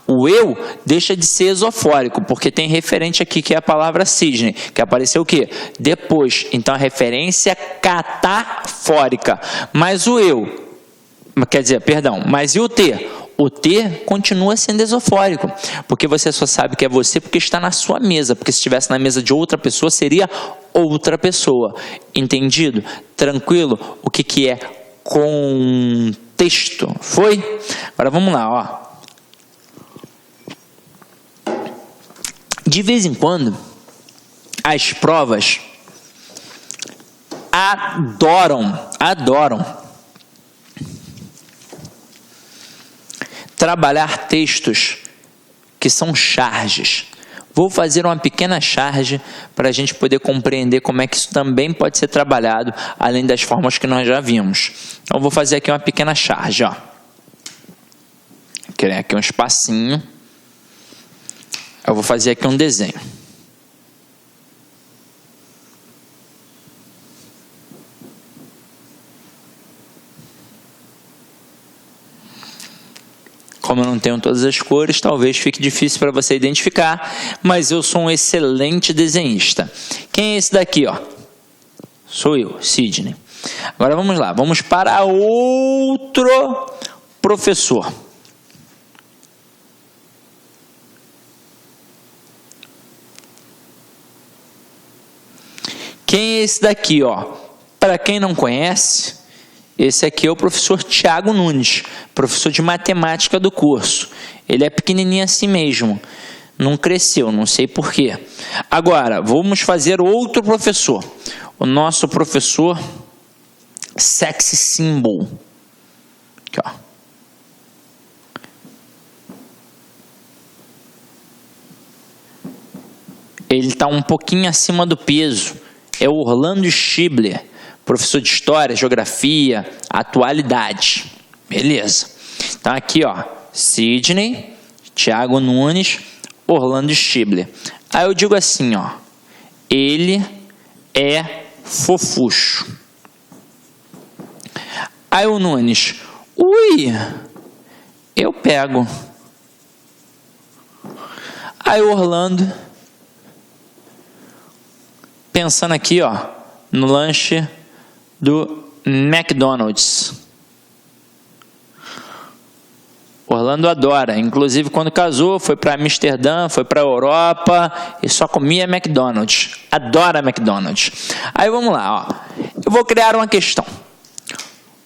O eu deixa de ser esofórico, porque tem referente aqui que é a palavra Sidney, que apareceu o quê? Depois. Então a referência catafórica. Mas o eu, quer dizer, perdão, mas e o T? O T continua sendo esofórico, porque você só sabe que é você porque está na sua mesa, porque se estivesse na mesa de outra pessoa, seria outra pessoa. Entendido? Tranquilo? O que é contexto? Foi? Agora vamos lá, ó. De vez em quando, as provas adoram trabalhar textos que são charges. Vou fazer uma pequena charge para a gente poder compreender como é que isso também pode ser trabalhado, além das formas que nós já vimos. Então, vou fazer aqui uma pequena charge, ó. Criar aqui um espacinho. Eu vou fazer aqui um desenho. Como eu não tenho todas as cores, talvez fique difícil para você identificar, mas eu sou um excelente desenhista. Quem é esse daqui, ó? Sou eu, Sidney. Agora vamos lá, vamos para outro professor. Quem é esse daqui, ó? Para quem não conhece, esse aqui é o professor Tiago Nunes, professor de matemática do curso. Ele é pequenininho assim mesmo, não cresceu, não sei porquê. Agora, vamos fazer outro professor. O nosso professor Sexy Symbol. Aqui, ó. Ele está um pouquinho acima do peso. É o Orlando Schibler, professor de História, Geografia, Atualidade. Beleza. Então aqui, ó, Sidney, Tiago Nunes, Orlando Schibler. Aí eu digo assim, ó, ele é fofucho. Aí o Nunes, ui, eu pego. Aí o Orlando, pensando aqui, ó, no lanche do McDonald's. Orlando adora, inclusive quando casou, foi para Amsterdã, foi para a Europa e só comia McDonald's. Adora McDonald's. Aí vamos lá, ó. Eu vou criar uma questão.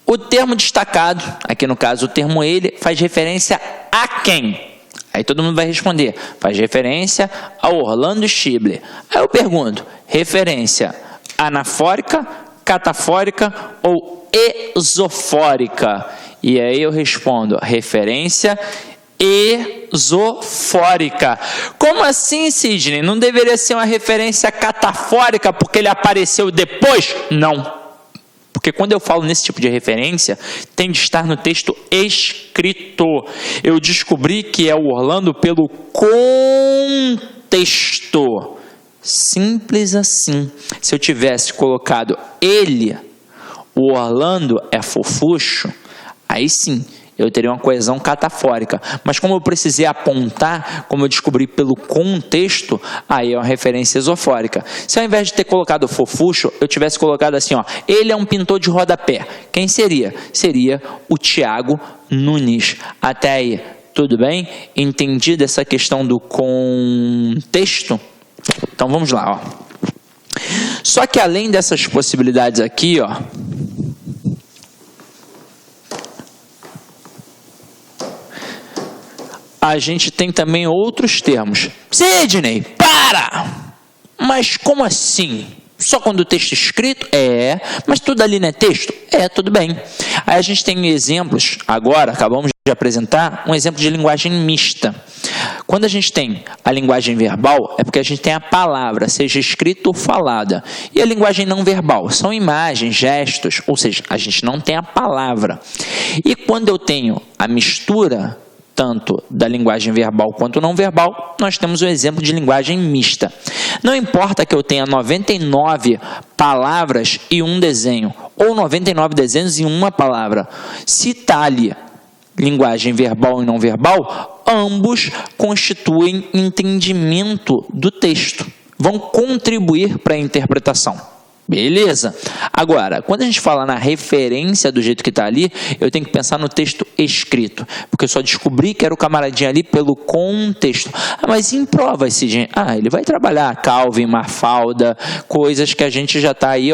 O termo destacado, aqui no caso o termo ele, faz referência a quem? Aí todo mundo vai responder, faz referência ao Orlando Schibler. Aí eu pergunto, referência anafórica, catafórica ou esofórica? E aí eu respondo, referência esofórica. Como assim, Sidney? Não deveria ser uma referência catafórica porque ele apareceu depois? Não. Porque quando eu falo nesse tipo de referência, tem de estar no texto escrito. Eu descobri que é o Orlando pelo contexto. Simples assim. Se eu tivesse colocado ele, o Orlando é fofucho, aí sim, eu teria uma coesão catafórica. Mas como eu precisei apontar, como eu descobri pelo contexto, aí é uma referência esofórica. Se ao invés de ter colocado fofucho, eu tivesse colocado assim, ó, ele é um pintor de rodapé. Quem seria? Seria o Tiago Nunes. Até aí, tudo bem? Entendido essa questão do contexto? Então vamos lá, ó. Só que além dessas possibilidades aqui, ó, a gente tem também outros termos. Sidney, para! Mas como assim? Só quando o texto é escrito? É. Mas tudo ali não é texto? É, tudo bem. Aí a gente tem exemplos, agora, acabamos de apresentar, um exemplo de linguagem mista. Quando a gente tem a linguagem verbal, é porque a gente tem a palavra, seja escrita ou falada. E a linguagem não verbal são imagens, gestos, ou seja, a gente não tem a palavra. E quando eu tenho a mistura tanto da linguagem verbal quanto não verbal, nós temos um exemplo de linguagem mista. Não importa que eu tenha 99 palavras e um desenho, ou 99 desenhos e uma palavra. Se está ali linguagem verbal e não verbal, ambos constituem entendimento do texto, vão contribuir para a interpretação. Beleza? Agora, quando a gente fala na referência do jeito que está ali, eu tenho que pensar no texto escrito, porque eu só descobri que era o camaradinho ali pelo contexto. Mas em provas, Sidney? Ele vai trabalhar Calvin, Mafalda, coisas que a gente já está aí,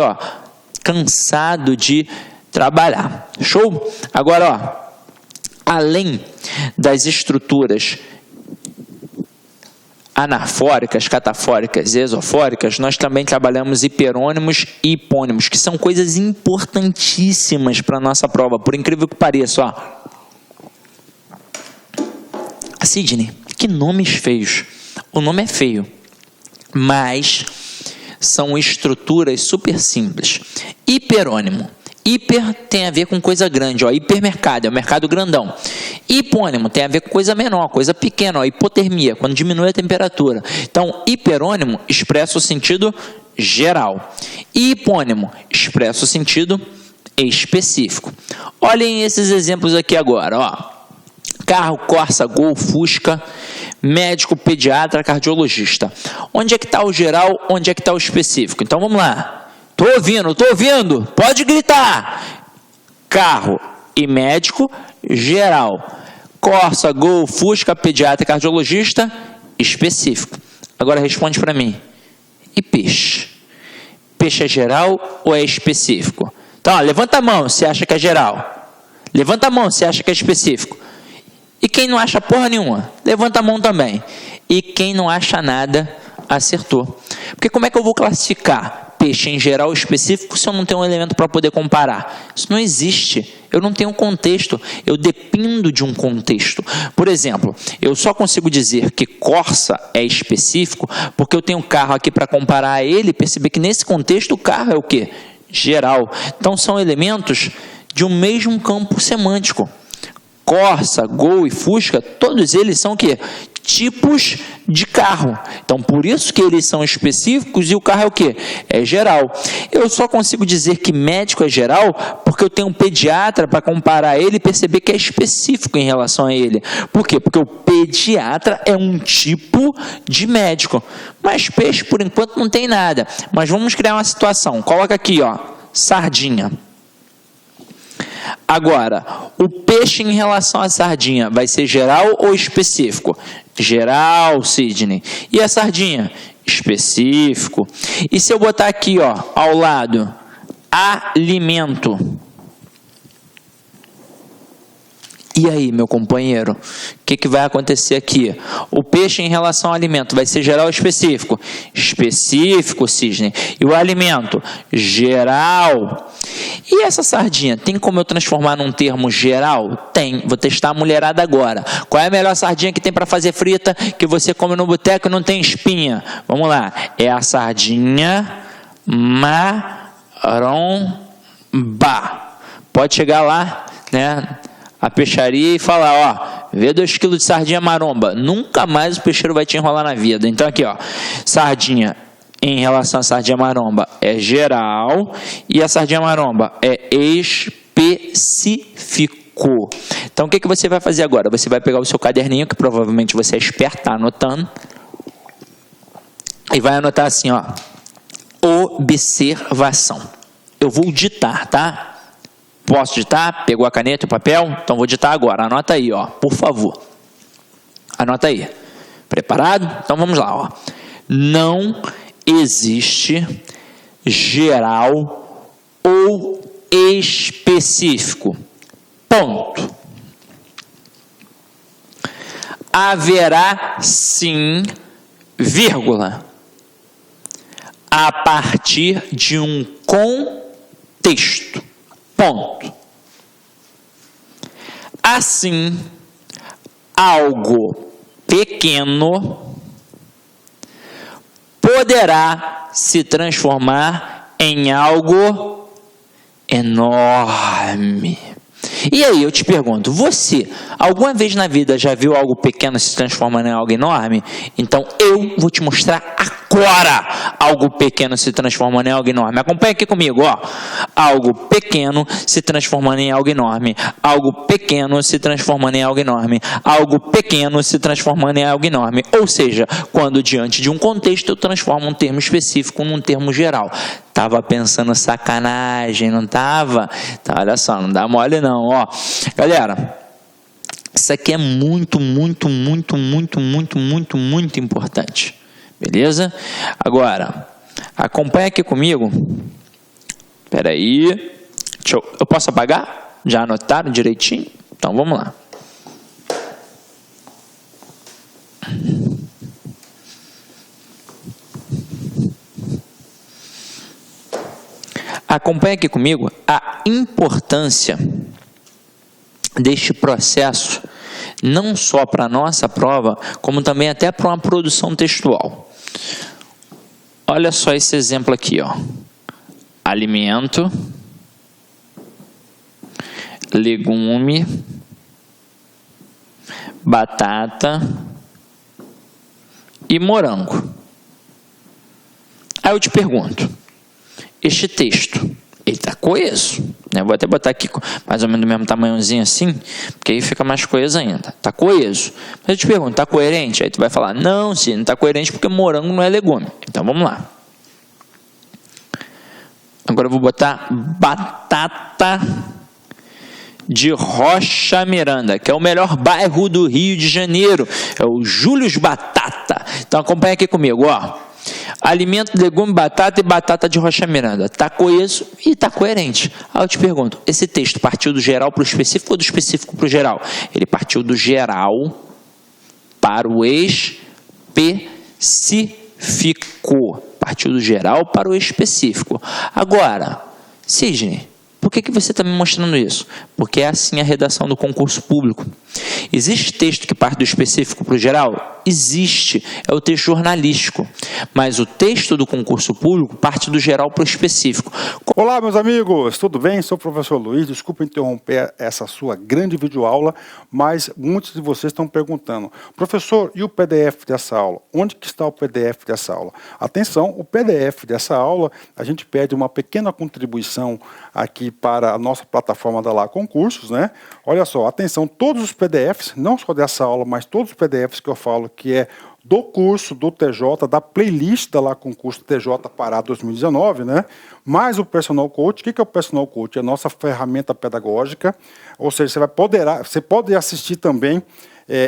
cansado de trabalhar. Show? Agora, além das estruturas anafóricas, catafóricas e exofóricas, nós também trabalhamos hiperônimos e hipônimos, que são coisas importantíssimas para a nossa prova, por incrível que pareça. Sidney, que nomes feios. O nome é feio, mas são estruturas super simples. Hiperônimo. Hiper tem a ver com coisa grande, hipermercado, é o mercado grandão. Hipônimo tem a ver com coisa menor, coisa pequena, hipotermia, quando diminui a temperatura. Então, hiperônimo expressa o sentido geral. E hipônimo expressa o sentido específico. Olhem esses exemplos aqui agora, Carro, Corsa, Gol, Fusca, médico, pediatra, cardiologista. Onde é que está o geral, onde é que está o específico? Então, vamos lá. Tô ouvindo, pode gritar. Carro e médico, geral. Corsa, Gol, Fusca, pediatra e cardiologista, específico. Agora responde para mim. E peixe? Peixe é geral ou é específico? Então, levanta a mão se acha que é geral. Levanta a mão se acha que é específico. E quem não acha porra nenhuma, levanta a mão também. E quem não acha nada, acertou. Porque como é que eu vou classificar peixe em geral ou específico se eu não tenho um elemento para poder comparar? Isso não existe. Eu não tenho contexto. Eu dependo de um contexto. Por exemplo, eu só consigo dizer que Corsa é específico porque eu tenho um carro aqui para comparar a ele e perceber que nesse contexto o carro é o quê? Geral. Então são elementos de um mesmo campo semântico. Corsa, Gol e Fusca, todos eles são o quê? Tipos de carro. Então, por isso que eles são específicos e o carro é o quê? É geral. Eu só consigo dizer que médico é geral porque eu tenho um pediatra para comparar ele e perceber que é específico em relação a ele. Por quê? Porque o pediatra é um tipo de médico. Mas peixe, por enquanto, não tem nada. Mas vamos criar uma situação. Coloca aqui, sardinha. Agora, o peixe em relação à sardinha vai ser geral ou específico? Geral, Sidney. E a sardinha? Específico. E se eu botar aqui, ao lado, alimento? E aí, meu companheiro, o que vai acontecer aqui? O peixe em relação ao alimento vai ser geral ou específico? Específico, Sidney. E o alimento? Geral. E essa sardinha, tem como eu transformar num termo geral? Tem. Vou testar a mulherada agora. Qual é a melhor sardinha que tem para fazer frita que você come no boteco e não tem espinha? Vamos lá. É a sardinha maromba. Pode chegar lá, a peixaria e falar, vê 2 kg de sardinha maromba. Nunca mais o peixeiro vai te enrolar na vida. Então aqui, sardinha em relação à sardinha maromba é geral e a sardinha maromba é específico. Então o que você vai fazer agora? Você vai pegar o seu caderninho, que provavelmente você é esperto, está anotando, e vai anotar assim, observação. Eu vou ditar, tá? Posso ditar? Pegou a caneta e o papel? Então vou ditar agora. Anota aí, por favor. Anota aí. Preparado? Então vamos lá, Não existe geral ou específico. Ponto. Haverá sim, vírgula, a partir de um contexto. Ponto. Assim, algo pequeno poderá se transformar em algo enorme. E aí eu te pergunto, você alguma vez na vida já viu algo pequeno se transformando em algo enorme? Então eu vou te mostrar a Agora, algo pequeno se transformando em algo enorme. Acompanha aqui comigo, ó. Algo pequeno se transformando em algo enorme. Algo pequeno se transformando em algo enorme. Algo pequeno se transformando em algo enorme. Ou seja, quando diante de um contexto eu transformo um termo específico num termo geral. Tava pensando sacanagem, não tava? Então, olha só, não dá mole não, ó. Galera, isso aqui é muito importante. Beleza? Agora, acompanha aqui comigo. Espera aí. Eu posso apagar? Já anotaram direitinho? Então, vamos lá. Acompanha aqui comigo a importância deste processo, não só para a nossa prova, como também até para uma produção textual. Olha só esse exemplo aqui, ó. Alimento, legume, batata e morango. Aí eu te pergunto, este texto, ele está coeso, né? Vou até botar aqui mais ou menos do mesmo tamanhozinho assim, porque aí fica mais coeso ainda. Está coeso. Mas eu te pergunto, está coerente? Aí tu vai falar, não, sim, não está coerente porque morango não é legume. Então vamos lá. Agora eu vou botar batata de Rocha Miranda, que é o melhor bairro do Rio de Janeiro. É o Július Batata. Então acompanha aqui comigo, ó. Alimento, legume, batata e batata de Rocha Miranda. Está coeso e está coerente. Aí eu te pergunto, esse texto partiu do geral para o específico ou do específico para o geral? Ele partiu do geral para o específico. Partiu do geral para o específico. Agora, Sidney, por que você está me mostrando isso? Porque é assim a redação do concurso público. Existe texto que parte do específico para o geral? Existe. É o texto jornalístico. Mas o texto do concurso público parte do geral para o específico. Olá, meus amigos, tudo bem? Sou o professor Luiz. Desculpa interromper essa sua grande videoaula, mas muitos de vocês estão perguntando, professor, e o PDF dessa aula? Onde que está o PDF dessa aula? Atenção, o PDF dessa aula, a gente pede uma pequena contribuição aqui para a nossa plataforma da Lá Concursos, né? Olha só, atenção, todos os PDFs, não só dessa aula, mas todos os PDFs que eu falo que é do curso do TJ, da playlist da Lá Concurso TJ Pará 2019, né? Mais o Personal Coach. O que é o Personal Coach? É a nossa ferramenta pedagógica, ou seja, você pode assistir também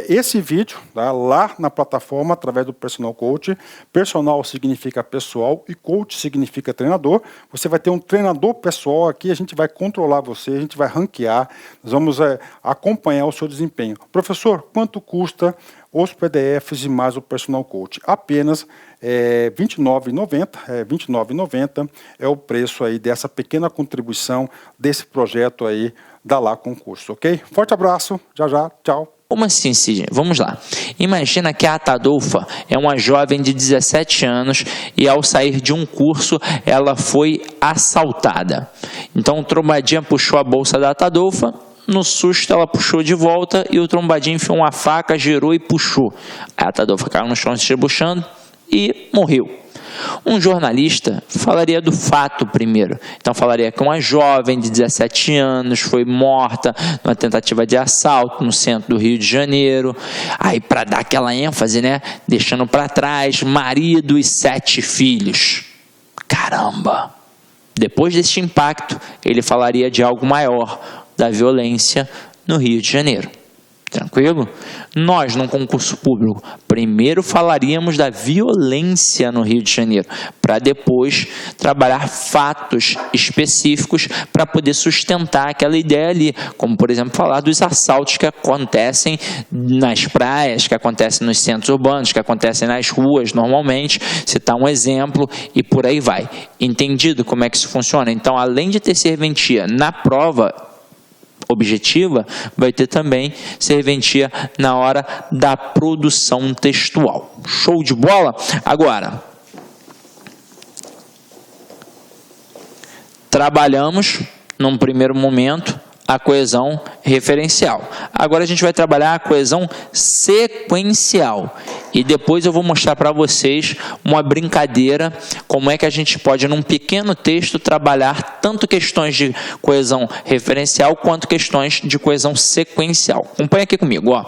esse vídeo, tá, lá na plataforma através do Personal Coach. Personal significa pessoal e coach significa treinador. Você vai ter um treinador pessoal aqui, a gente vai controlar você, a gente vai ranquear, nós vamos acompanhar o seu desempenho. Professor, quanto custa os PDFs e mais o Personal Coach? Apenas R$ 29,90 é o preço aí dessa pequena contribuição desse projeto aí da Lá Concurso, ok? Forte abraço, já, tchau. Como assim, Sidney? Vamos lá. Imagina que a Atadolfa é uma jovem de 17 anos e ao sair de um curso ela foi assaltada. Então o trombadinha puxou a bolsa da Atadolfa, no susto ela puxou de volta e o trombadinha enfiou uma faca, girou e puxou. A Atadolfa caiu no chão se estribuchando e morreu. Um jornalista falaria do fato primeiro. Então falaria que uma jovem de 17 anos foi morta numa tentativa de assalto no centro do Rio de Janeiro. Aí para dar aquela ênfase, né, deixando para trás marido e 7 filhos. Caramba! Depois desse impacto, ele falaria de algo maior, da violência no Rio de Janeiro. Tranquilo? Nós, num concurso público, primeiro falaríamos da violência no Rio de Janeiro, para depois trabalhar fatos específicos para poder sustentar aquela ideia ali, como, por exemplo, falar dos assaltos que acontecem nas praias, que acontecem nos centros urbanos, que acontecem nas ruas normalmente, citar um exemplo e por aí vai. Entendido como é que isso funciona? Então, além de ter serventia na prova objetiva, vai ter também serventia na hora da produção textual. Show de bola? Agora, trabalhamos, num primeiro momento, a coesão referencial. Agora a gente vai trabalhar a coesão sequencial. E depois eu vou mostrar para vocês uma brincadeira, como é que a gente pode, num pequeno texto, trabalhar tanto questões de coesão referencial, quanto questões de coesão sequencial. Acompanha aqui comigo, ó.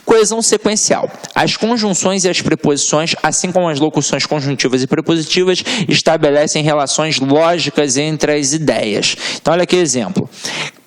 Coesão sequencial. As conjunções e as preposições, assim como as locuções conjuntivas e prepositivas, estabelecem relações lógicas entre as ideias. Então, olha aqui exemplo.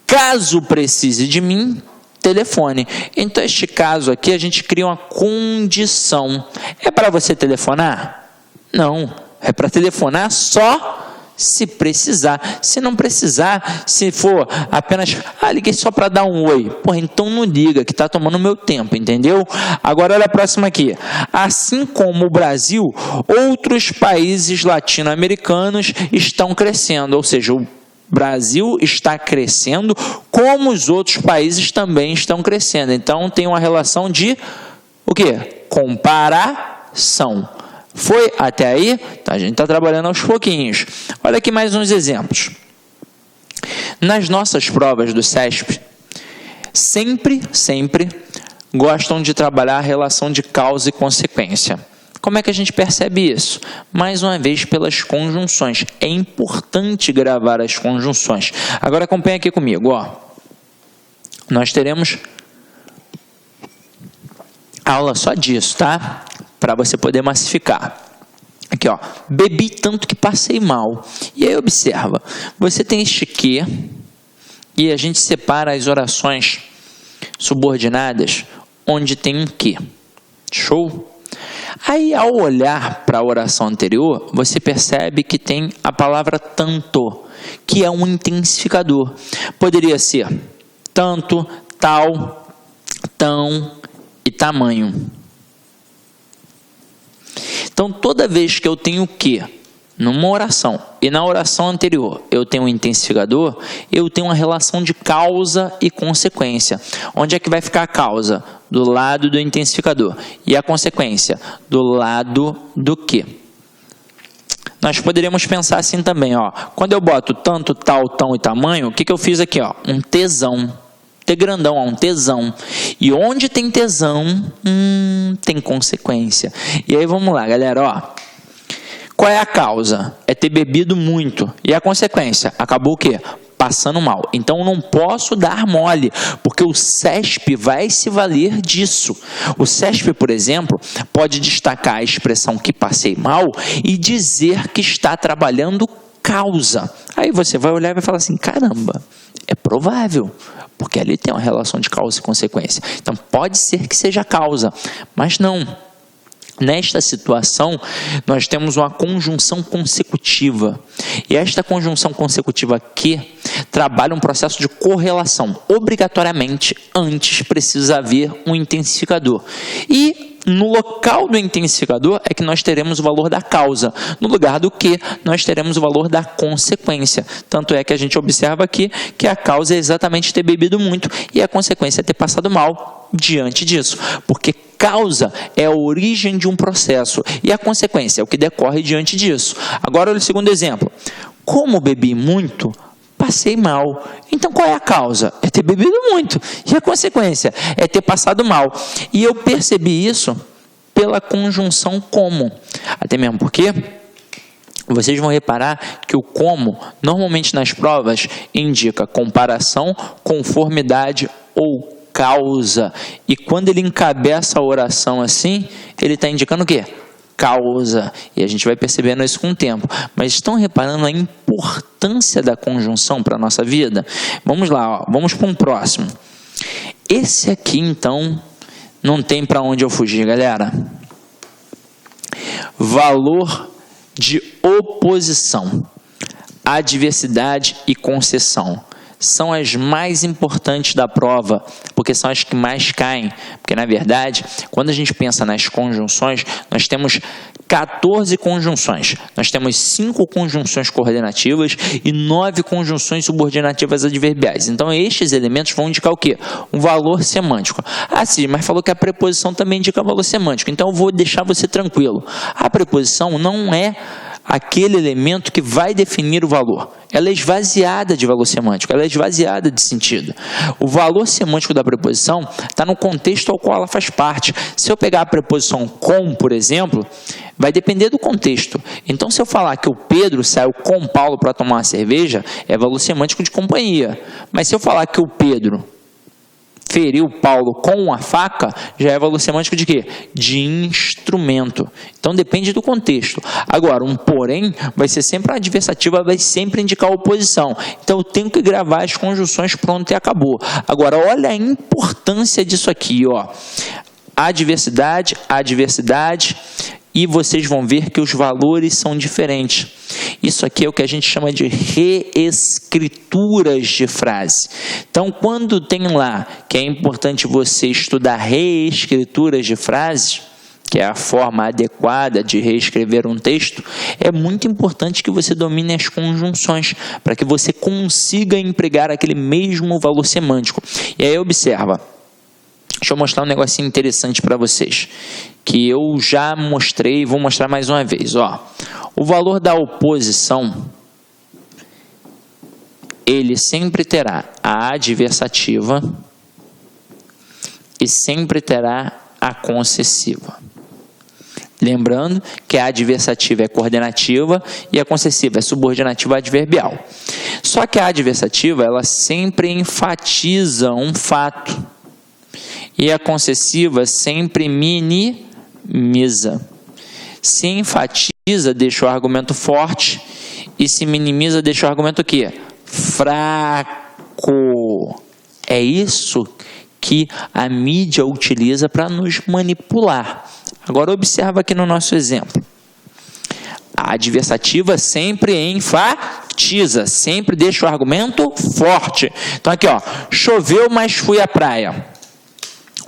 Caso precise de mim, telefone. Então, este caso aqui, a gente cria uma condição. É para você telefonar? Não. É para telefonar só se precisar. Se não precisar, se for apenas, liguei só para dar um oi. Porra, então não liga, que está tomando meu tempo, entendeu? Agora, olha a próxima aqui. Assim como o Brasil, outros países latino-americanos estão crescendo, ou seja, o Brasil está crescendo, como os outros países também estão crescendo. Então, tem uma relação de, o quê? Comparação. Foi até aí? A gente está trabalhando aos pouquinhos. Olha aqui mais uns exemplos. Nas nossas provas do CESP, sempre gostam de trabalhar a relação de causa e consequência. Como é que a gente percebe isso? Mais uma vez, pelas conjunções. É importante gravar as conjunções. Agora acompanha aqui comigo, ó. Nós teremos aula só disso, tá? Para você poder massificar. Aqui, ó. Bebi tanto que passei mal. E aí observa. Você tem este que, e a gente separa as orações subordinadas onde tem um que. Show? Aí, ao olhar para a oração anterior, você percebe que tem a palavra tanto, que é um intensificador. Poderia ser tanto, tal, tão e tamanho. Então, toda vez que eu tenho que, numa oração, e na oração anterior eu tenho um intensificador, eu tenho uma relação de causa e consequência. Onde é que vai ficar a causa? Do lado do intensificador. E a consequência? Do lado do que. Nós poderíamos pensar assim também, ó. Quando eu boto tanto, tal, tão e tamanho, o que eu fiz aqui, ó? Um tesão. T grandão, ó, um tesão. E onde tem tesão, tem consequência. E aí vamos lá, galera, ó. Qual é a causa? É ter bebido muito. E a consequência? Acabou o quê? Passando mal. Então, não posso dar mole, porque o CESP vai se valer disso. O CESP, por exemplo, pode destacar a expressão que passei mal e dizer que está trabalhando causa. Aí você vai olhar e vai falar assim, caramba, é provável, porque ali tem uma relação de causa e consequência. Então, pode ser que seja causa, mas não. Nesta situação, nós temos uma conjunção consecutiva. E esta conjunção consecutiva aqui trabalha um processo de correlação. Obrigatoriamente, antes precisa haver um intensificador. E no local do intensificador é que nós teremos o valor da causa. No lugar do que, nós teremos o valor da consequência. Tanto é que a gente observa aqui que a causa é exatamente ter bebido muito e a consequência é ter passado mal diante disso. Porque causa é a origem de um processo e a consequência é o que decorre diante disso. Agora, olha o segundo exemplo. Como bebi muito, passei mal. Então, qual é a causa? É ter bebido muito. E a consequência é ter passado mal. E eu percebi isso pela conjunção como. Até mesmo porque vocês vão reparar que o como, normalmente nas provas, indica comparação, conformidade ou causa. E quando ele encabeça a oração assim, ele está indicando o quê? Causa. E a gente vai percebendo isso com o tempo. Mas estão reparando a importância da conjunção para a nossa vida? Vamos lá, ó. Vamos para um próximo. Esse aqui, então, não tem para onde eu fugir, galera. Valor de oposição, adversidade e concessão. São as mais importantes da prova, porque são as que mais caem. Porque, na verdade, quando a gente pensa nas conjunções, nós temos 14 conjunções. Nós temos 5 conjunções coordenativas e 9 conjunções subordinativas adverbiais. Então, estes elementos vão indicar o quê? Um valor semântico. Ah, sim, mas falou que a preposição também indica valor semântico. Então, eu vou deixar você tranquilo. A preposição não é aquele elemento que vai definir o valor. Ela é esvaziada de valor semântico, ela é esvaziada de sentido. O valor semântico da preposição está no contexto ao qual ela faz parte. Se eu pegar a preposição com, por exemplo, vai depender do contexto. Então, se eu falar que o Pedro saiu com Paulo para tomar uma cerveja, é valor semântico de companhia. Mas se eu falar que o Pedro feriu Paulo com a faca, já é valor semântico de quê? De instrumento. Então depende do contexto. Agora, um porém vai ser sempre a adversativa, vai sempre indicar a oposição. Então eu tenho que gravar as conjunções, pronto, e acabou. Agora, olha a importância disso aqui, ó. Adversidade, adversidade, e vocês vão ver que os valores são diferentes. Isso aqui é o que a gente chama de reescrituras de frase. Então, quando tem lá que é importante você estudar reescrituras de frases, que é a forma adequada de reescrever um texto, é muito importante que você domine as conjunções, para que você consiga empregar aquele mesmo valor semântico. E aí observa. Deixa eu mostrar um negocinho interessante para vocês, que eu já mostrei e vou mostrar mais uma vez. Ó, o valor da oposição, ele sempre terá a adversativa e sempre terá a concessiva. Lembrando que a adversativa é coordenativa e a concessiva é subordinativa adverbial. Só que a adversativa, ela sempre enfatiza um fato. E a concessiva sempre minimiza. Se enfatiza, deixa o argumento forte. E se minimiza, deixa o argumento o quê? Fraco. É isso que a mídia utiliza para nos manipular. Agora observa aqui no nosso exemplo. A adversativa sempre enfatiza, sempre deixa o argumento forte. Então aqui, ó, choveu, mas fui à praia.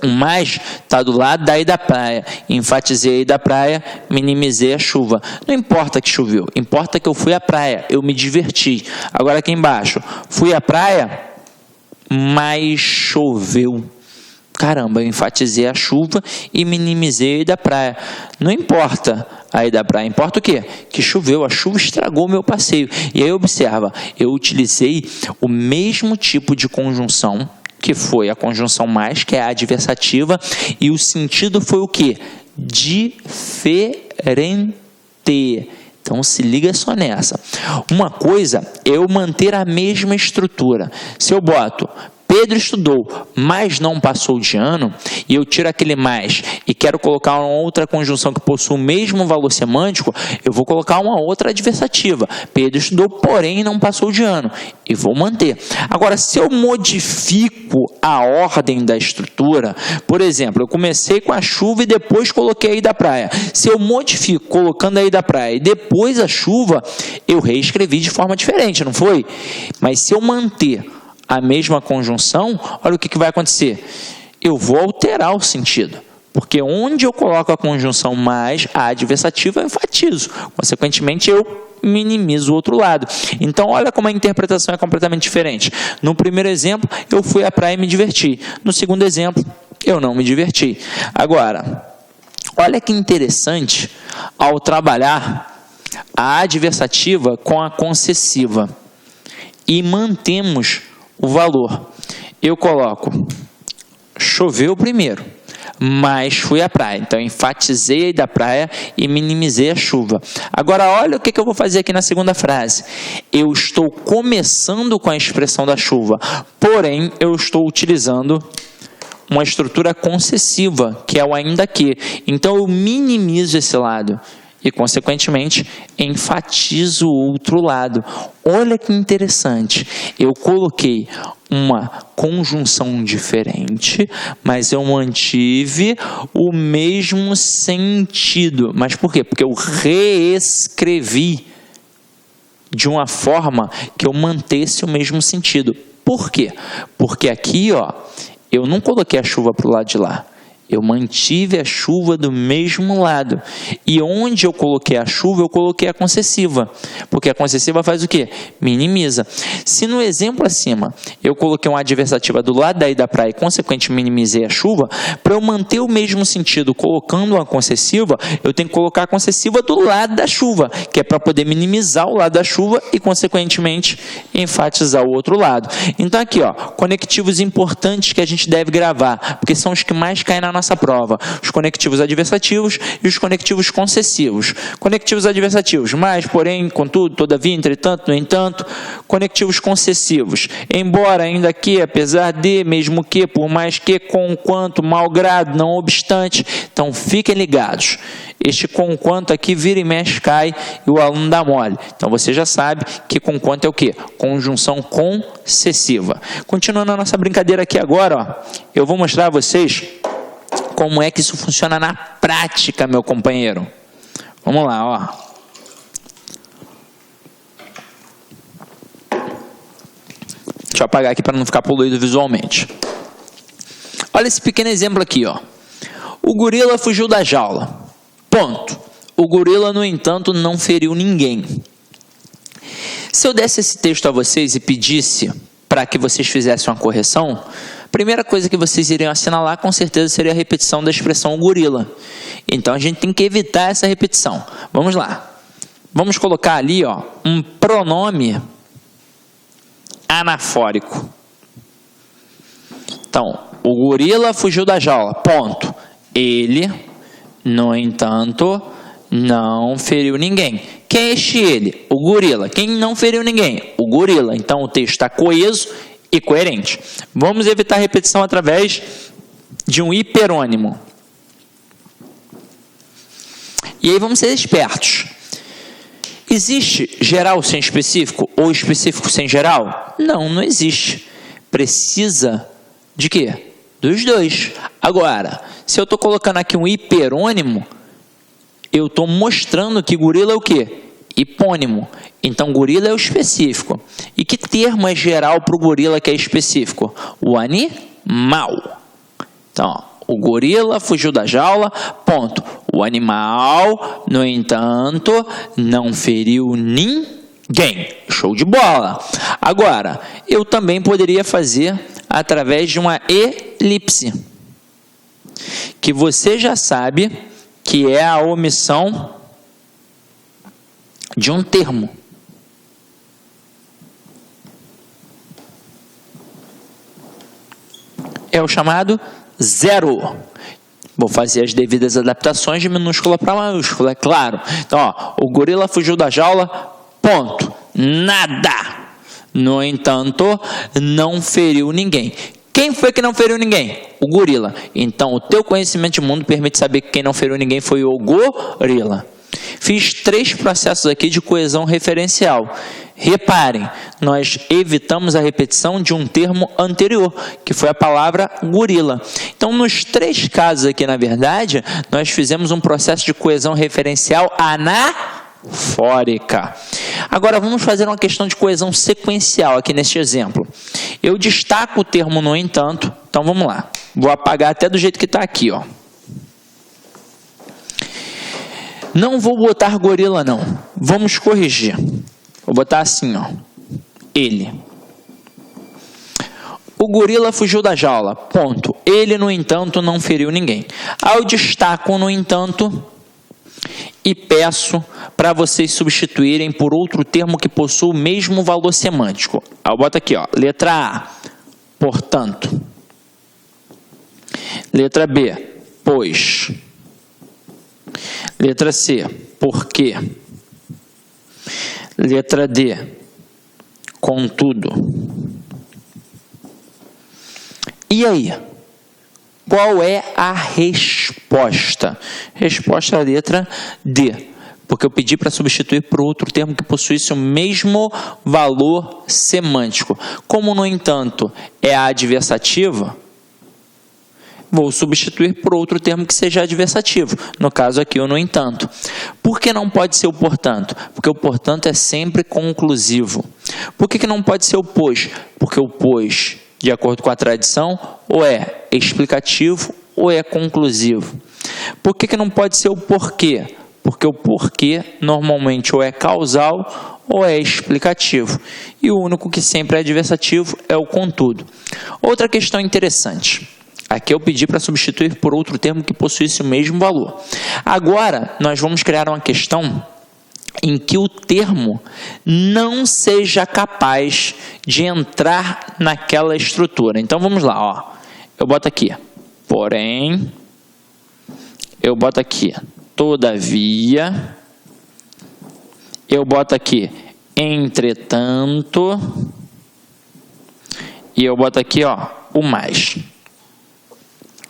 O mais está do lado daí da praia. Enfatizei aí da praia, minimizei a chuva. Não importa que choveu, importa que eu fui à praia, eu me diverti. Agora aqui embaixo, fui à praia, mas choveu. Caramba, eu enfatizei a chuva e minimizei aí da praia. Não importa aí da praia, importa o quê? Que choveu, a chuva estragou o meu passeio. E aí observa, eu utilizei o mesmo tipo de conjunção, que foi a conjunção mais, que é a adversativa, e o sentido foi o quê? Diferente. Então se liga só nessa. Uma coisa é eu manter a mesma estrutura. Se eu boto Pedro estudou, mas não passou de ano, e eu tiro aquele mais e quero colocar uma outra conjunção que possui o mesmo valor semântico, eu vou colocar uma outra adversativa. Pedro estudou, porém não passou de ano, e vou manter. Agora, se eu modifico a ordem da estrutura, por exemplo, eu comecei com a chuva e depois coloquei aí da praia. Se eu modifico colocando aí da praia e depois a chuva, eu reescrevi de forma diferente, não foi? Mas se eu manter a mesma conjunção, olha o que vai acontecer. Eu vou alterar o sentido. Porque onde eu coloco a conjunção mais, a adversativa, eu enfatizo. Consequentemente, eu minimizo o outro lado. Então, olha como a interpretação é completamente diferente. No primeiro exemplo, eu fui à praia e me diverti. No segundo exemplo, eu não me diverti. Agora, olha que interessante ao trabalhar a adversativa com a concessiva. E mantemos o valor. Eu coloco choveu primeiro, mas fui à praia. Então, enfatizei da praia e minimizei a chuva. Agora, olha o que eu vou fazer aqui na segunda frase. Eu estou começando com a expressão da chuva, porém, eu estou utilizando uma estrutura concessiva, que é o ainda que. Então, eu minimizo esse lado. E, consequentemente, enfatizo o outro lado. Olha que interessante. Eu coloquei uma conjunção diferente, mas eu mantive o mesmo sentido. Mas por quê? Porque eu reescrevi de uma forma que eu mantesse o mesmo sentido. Por quê? Porque aqui, ó, eu não coloquei a chuva para o lado de lá. Eu mantive a chuva do mesmo lado. E onde eu coloquei a chuva, eu coloquei a concessiva. Porque a concessiva faz o quê? Minimiza. Se no exemplo acima eu coloquei uma adversativa do lado daí da praia e consequentemente minimizei a chuva, para eu manter o mesmo sentido colocando uma concessiva, eu tenho que colocar a concessiva do lado da chuva, que é para poder minimizar o lado da chuva e consequentemente enfatizar o outro lado. Então aqui, ó, conectivos importantes que a gente deve gravar, porque são os que mais caem na nossa prova. Os conectivos adversativos e os conectivos concessivos. Conectivos adversativos, mas, porém, contudo, todavia, entretanto, no entanto. Conectivos concessivos, embora, ainda que, apesar de, mesmo que, por mais que, com quanto, malgrado, não obstante. Então, fiquem ligados. Este com quanto aqui vira e mexe cai e o aluno dá mole. Então, você já sabe que com quanto é o quê? Conjunção concessiva. Continuando a nossa brincadeira aqui agora, ó, eu vou mostrar a vocês como é que isso funciona na prática, meu companheiro. Vamos lá, ó. Deixa eu apagar aqui para não ficar poluído visualmente. Olha esse pequeno exemplo aqui, ó. O gorila fugiu da jaula. Ponto. O gorila, no entanto, não feriu ninguém. Se eu desse esse texto a vocês e pedisse para que vocês fizessem uma correção, a primeira coisa que vocês iriam assinalar, com certeza, seria a repetição da expressão gorila. Então, a gente tem que evitar essa repetição. Vamos lá. Vamos colocar ali, ó, um pronome anafórico. Então, o gorila fugiu da jaula. Ponto. Ele, no entanto, não feriu ninguém. Quem é este ele? O gorila. Quem não feriu ninguém? O gorila. Então, o texto está coeso e coerente. Vamos evitar repetição através de um hiperônimo. E aí vamos ser espertos. Existe geral sem específico ou específico sem geral? Não, não existe. Precisa de quê? Dos dois. Agora, se eu estou colocando aqui um hiperônimo, eu estou mostrando que gorila é o quê? Hipônimo. Então, gorila é o específico. E que termo é geral para o gorila que é específico? O animal. Então, ó, o gorila fugiu da jaula, ponto. O animal, no entanto, não feriu ninguém. Show de bola. Agora, eu também poderia fazer através de uma elipse, que você já sabe que é a omissão de um termo. É o chamado zero. Vou fazer as devidas adaptações de minúscula para maiúscula, é claro. Então, ó, o gorila fugiu da jaula, ponto. Nada. No entanto, não feriu ninguém. Quem foi que não feriu ninguém? O gorila. Então, o teu conhecimento de mundo permite saber que quem não feriu ninguém foi o gorila. Fiz 3 processos aqui de coesão referencial. Reparem, nós evitamos a repetição de um termo anterior, que foi a palavra gorila. Então, nos 3 casos aqui, na verdade, nós fizemos um processo de coesão referencial anafórica. Agora, vamos fazer uma questão de coesão sequencial aqui neste exemplo. Eu destaco o termo no entanto. Então, vamos lá. Vou apagar até do jeito que está aqui, ó. Não vou botar gorila, não. Vamos corrigir. Vou botar assim, ó. Ele. O gorila fugiu da jaula. Ponto. Ele, no entanto, não feriu ninguém. Aí eu destaco, no entanto, e peço para vocês substituírem por outro termo que possua o mesmo valor semântico. Aí eu boto aqui, ó. Letra A. Portanto. Letra B. Pois. Letra C, porque. Letra D, contudo. E aí? Qual é a resposta? Resposta é a letra D, porque eu pedi para substituir por outro termo que possuísse o mesmo valor semântico. Como, no entanto, é a adversativa, vou substituir por outro termo que seja adversativo. No caso aqui, o no entanto. Por que não pode ser o portanto? Porque o portanto é sempre conclusivo. Por que não pode ser o pois? Porque o pois, de acordo com a tradição, ou é explicativo ou é conclusivo? Por que não pode ser o porquê? Porque o porquê normalmente ou é causal ou é explicativo. E o único que sempre é adversativo é o contudo. Outra questão interessante. Aqui eu pedi para substituir por outro termo que possuísse o mesmo valor. Agora, nós vamos criar uma questão em que o termo não seja capaz de entrar naquela estrutura. Então, vamos lá. Ó. Eu boto aqui, porém, eu boto aqui, todavia, eu boto aqui, entretanto, e eu boto aqui, ó, o mais.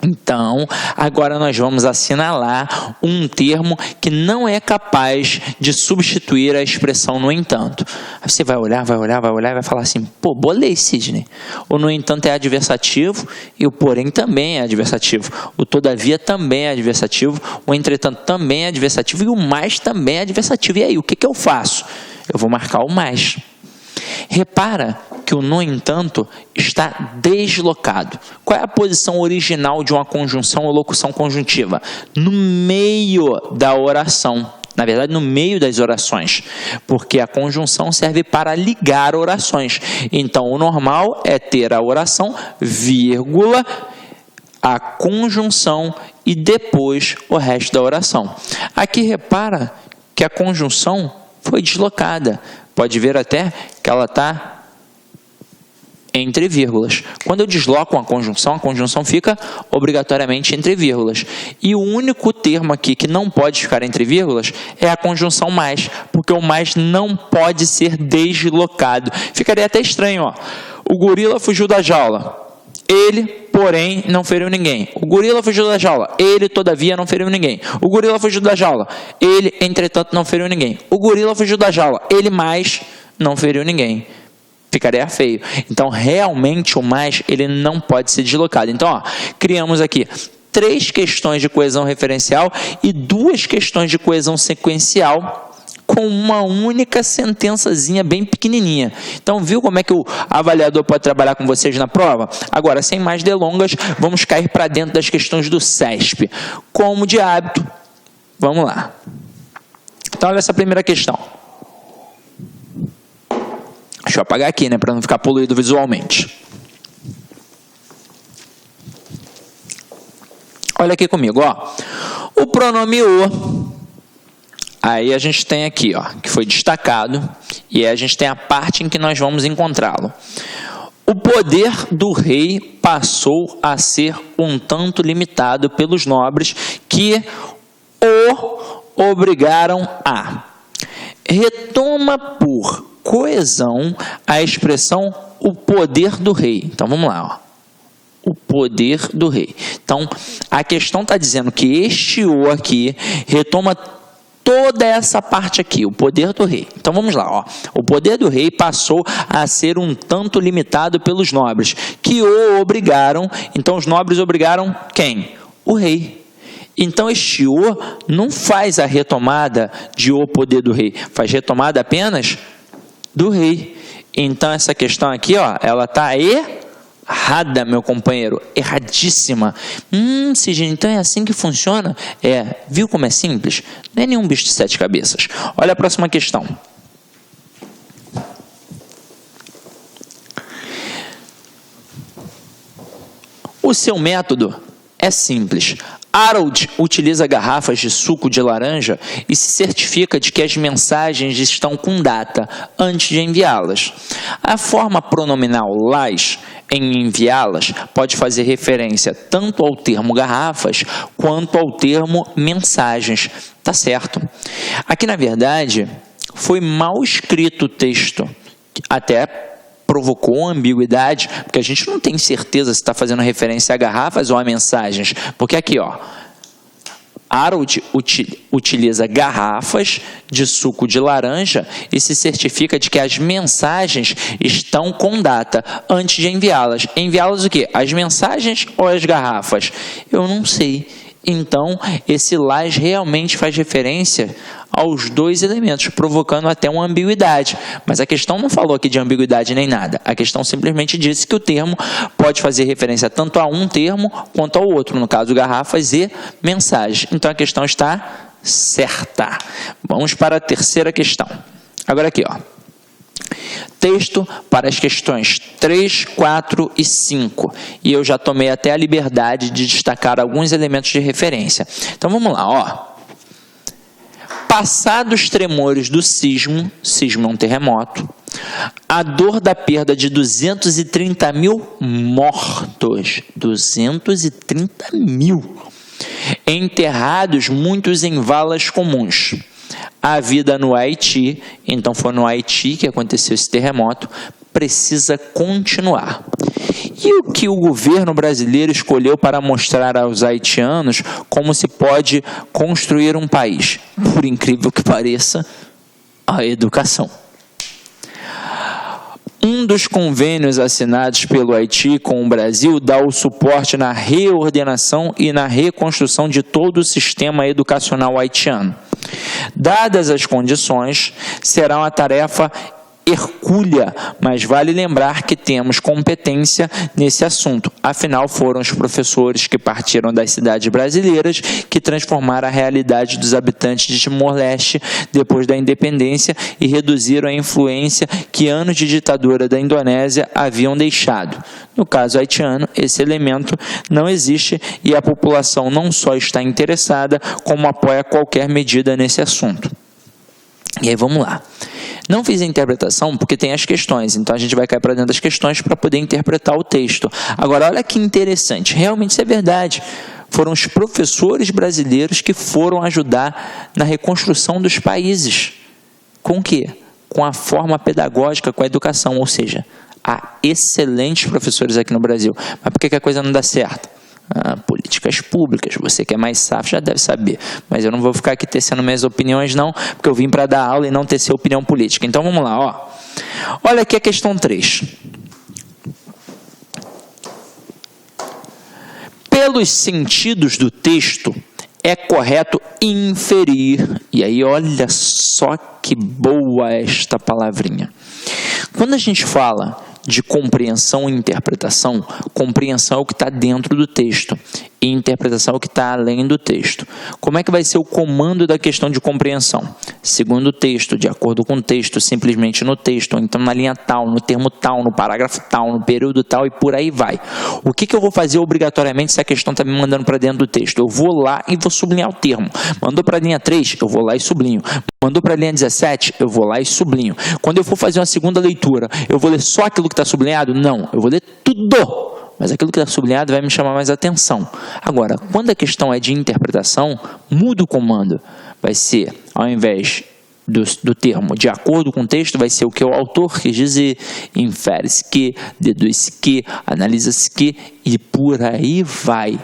Então, agora nós vamos assinalar um termo que não é capaz de substituir a expressão no entanto. Aí você vai olhar e vai falar assim, pô, bolei, Sidney. O no entanto é adversativo e o porém também é adversativo. O todavia também é adversativo, o entretanto também é adversativo e o mais também é adversativo. E aí, o que eu faço? Eu vou marcar o mais. Repara que o no entanto está deslocado. Qual é a posição original de uma conjunção ou locução conjuntiva? No meio da oração. Na verdade, no meio das orações. Porque a conjunção serve para ligar orações. Então, o normal é ter a oração, vírgula, a conjunção e depois o resto da oração. Aqui, repara que a conjunção foi deslocada. Pode ver até que ela está entre vírgulas. Quando eu desloco a conjunção fica obrigatoriamente entre vírgulas. E o único termo aqui que não pode ficar entre vírgulas é a conjunção mais, porque o mais não pode ser deslocado. Ficaria até estranho, ó. O gorila fugiu da jaula. Ele, porém, não feriu ninguém. O gorila fugiu da jaula. Ele, todavia, não feriu ninguém. O gorila fugiu da jaula. Ele, entretanto, não feriu ninguém. O gorila fugiu da jaula. Ele, mais, não feriu ninguém. Ficaria feio. Então, realmente, o mais, ele não pode ser deslocado. Então, ó, criamos aqui 3 questões de coesão referencial e 2 questões de coesão sequencial com uma única sentençazinha bem pequenininha. Então, viu como é que o avaliador pode trabalhar com vocês na prova? Agora, sem mais delongas, vamos cair para dentro das questões do CESP. Como de hábito, vamos lá. Então, olha essa primeira questão. Deixa eu apagar aqui, né, para não ficar poluído visualmente. Olha aqui comigo, ó. O pronome o. Aí a gente tem aqui, ó, que foi destacado, e aí a gente tem a parte em que nós vamos encontrá-lo. O poder do rei passou a ser um tanto limitado pelos nobres que o obrigaram a. Retoma por coesão a expressão o poder do rei. Então vamos lá, ó. O poder do rei. Então a questão está dizendo que este o aqui retoma toda essa parte aqui, o poder do rei. Então vamos lá, ó. O poder do rei passou a ser um tanto limitado pelos nobres, que o obrigaram. Então os nobres obrigaram quem? O rei. Então este o não faz a retomada de o poder do rei, faz retomada apenas do rei. Então essa questão aqui, ó, ela está errada, meu companheiro, erradíssima. Sidney, então é assim que funciona? Viu como é simples? Não é nenhum bicho de 7 cabeças. Olha a próxima questão. O seu método é simples. Harold utiliza garrafas de suco de laranja e se certifica de que as mensagens estão com data antes de enviá-las. A forma pronominal las em enviá-las pode fazer referência tanto ao termo garrafas quanto ao termo mensagens. Tá certo. Aqui, na verdade, foi mal escrito o texto. Até provocou uma ambiguidade, porque a gente não tem certeza se está fazendo referência a garrafas ou a mensagens. Porque aqui, ó, Harold utiliza garrafas de suco de laranja e se certifica de que as mensagens estão com data antes de enviá-las. Enviá-las o quê? As mensagens ou as garrafas? Eu não sei. Então, esse las realmente faz referência aos dois elementos, provocando até uma ambiguidade. Mas a questão não falou aqui de ambiguidade nem nada. A questão simplesmente disse que o termo pode fazer referência tanto a um termo quanto ao outro. No caso, garrafas e mensagens. Então, a questão está certa. Vamos para a terceira questão. Agora aqui, ó. Texto para as questões 3, 4 e 5. E eu já tomei até a liberdade de destacar alguns elementos de referência. Então vamos lá, ó. Passados os tremores do sismo é um terremoto, a dor da perda de 230 mil mortos, 230 mil, enterrados muitos em valas comuns. A vida no Haiti, então foi no Haiti que aconteceu esse terremoto, precisa continuar. E o que o governo brasileiro escolheu para mostrar aos haitianos como se pode construir um país? Por incrível que pareça, a educação. Um dos convênios assinados pelo Haiti com o Brasil dá o suporte na reordenação e na reconstrução de todo o sistema educacional haitiano. Dadas as condições, será uma tarefa hercúlea, mas vale lembrar que temos competência nesse assunto. Afinal, foram os professores que partiram das cidades brasileiras que transformaram a realidade dos habitantes de Timor-Leste depois da independência e reduziram a influência que anos de ditadura da Indonésia haviam deixado. No caso haitiano, esse elemento não existe e a população não só está interessada, como apoia qualquer medida nesse assunto. E aí vamos lá. Não fiz a interpretação porque tem as questões, então a gente vai cair para dentro das questões para poder interpretar o texto. Agora, olha que interessante, realmente isso é verdade. Foram os professores brasileiros que foram ajudar na reconstrução dos países. Com o quê? Com a forma pedagógica, com a educação, ou seja, há excelentes professores aqui no Brasil. Mas por que a coisa não dá certo? Políticas públicas, você que é mais safo já deve saber, mas eu não vou ficar aqui tecendo minhas opiniões não, porque eu vim para dar aula e não tecer opinião política. Então vamos lá, ó. Olha aqui a questão 3. Pelos sentidos do texto, é correto inferir, e aí olha só que boa esta palavrinha. Quando a gente fala de compreensão e interpretação, compreensão é o que está dentro do texto e interpretação é o que está além do texto. Como é que vai ser o comando da questão de compreensão? Segundo o texto, de acordo com o texto, simplesmente no texto, ou então na linha tal, no termo tal, no parágrafo tal, no período tal e por aí vai. O que eu vou fazer obrigatoriamente se a questão está me mandando para dentro do texto? Eu vou lá e vou sublinhar o termo. Mandou para a linha 3, eu vou lá e sublinho. Mandou para a linha 17, eu vou lá e sublinho. Quando eu for fazer uma segunda leitura, eu vou ler só aquilo que está sublinhado? Não, eu vou ler tudo. Mas aquilo que está sublinhado vai me chamar mais atenção. Agora, quando a questão é de interpretação, muda o comando. Vai ser, ao invés do termo de acordo com o texto, vai ser o que o autor quis dizer, infere-se que, deduz-se que, analisa-se que, e por aí vai.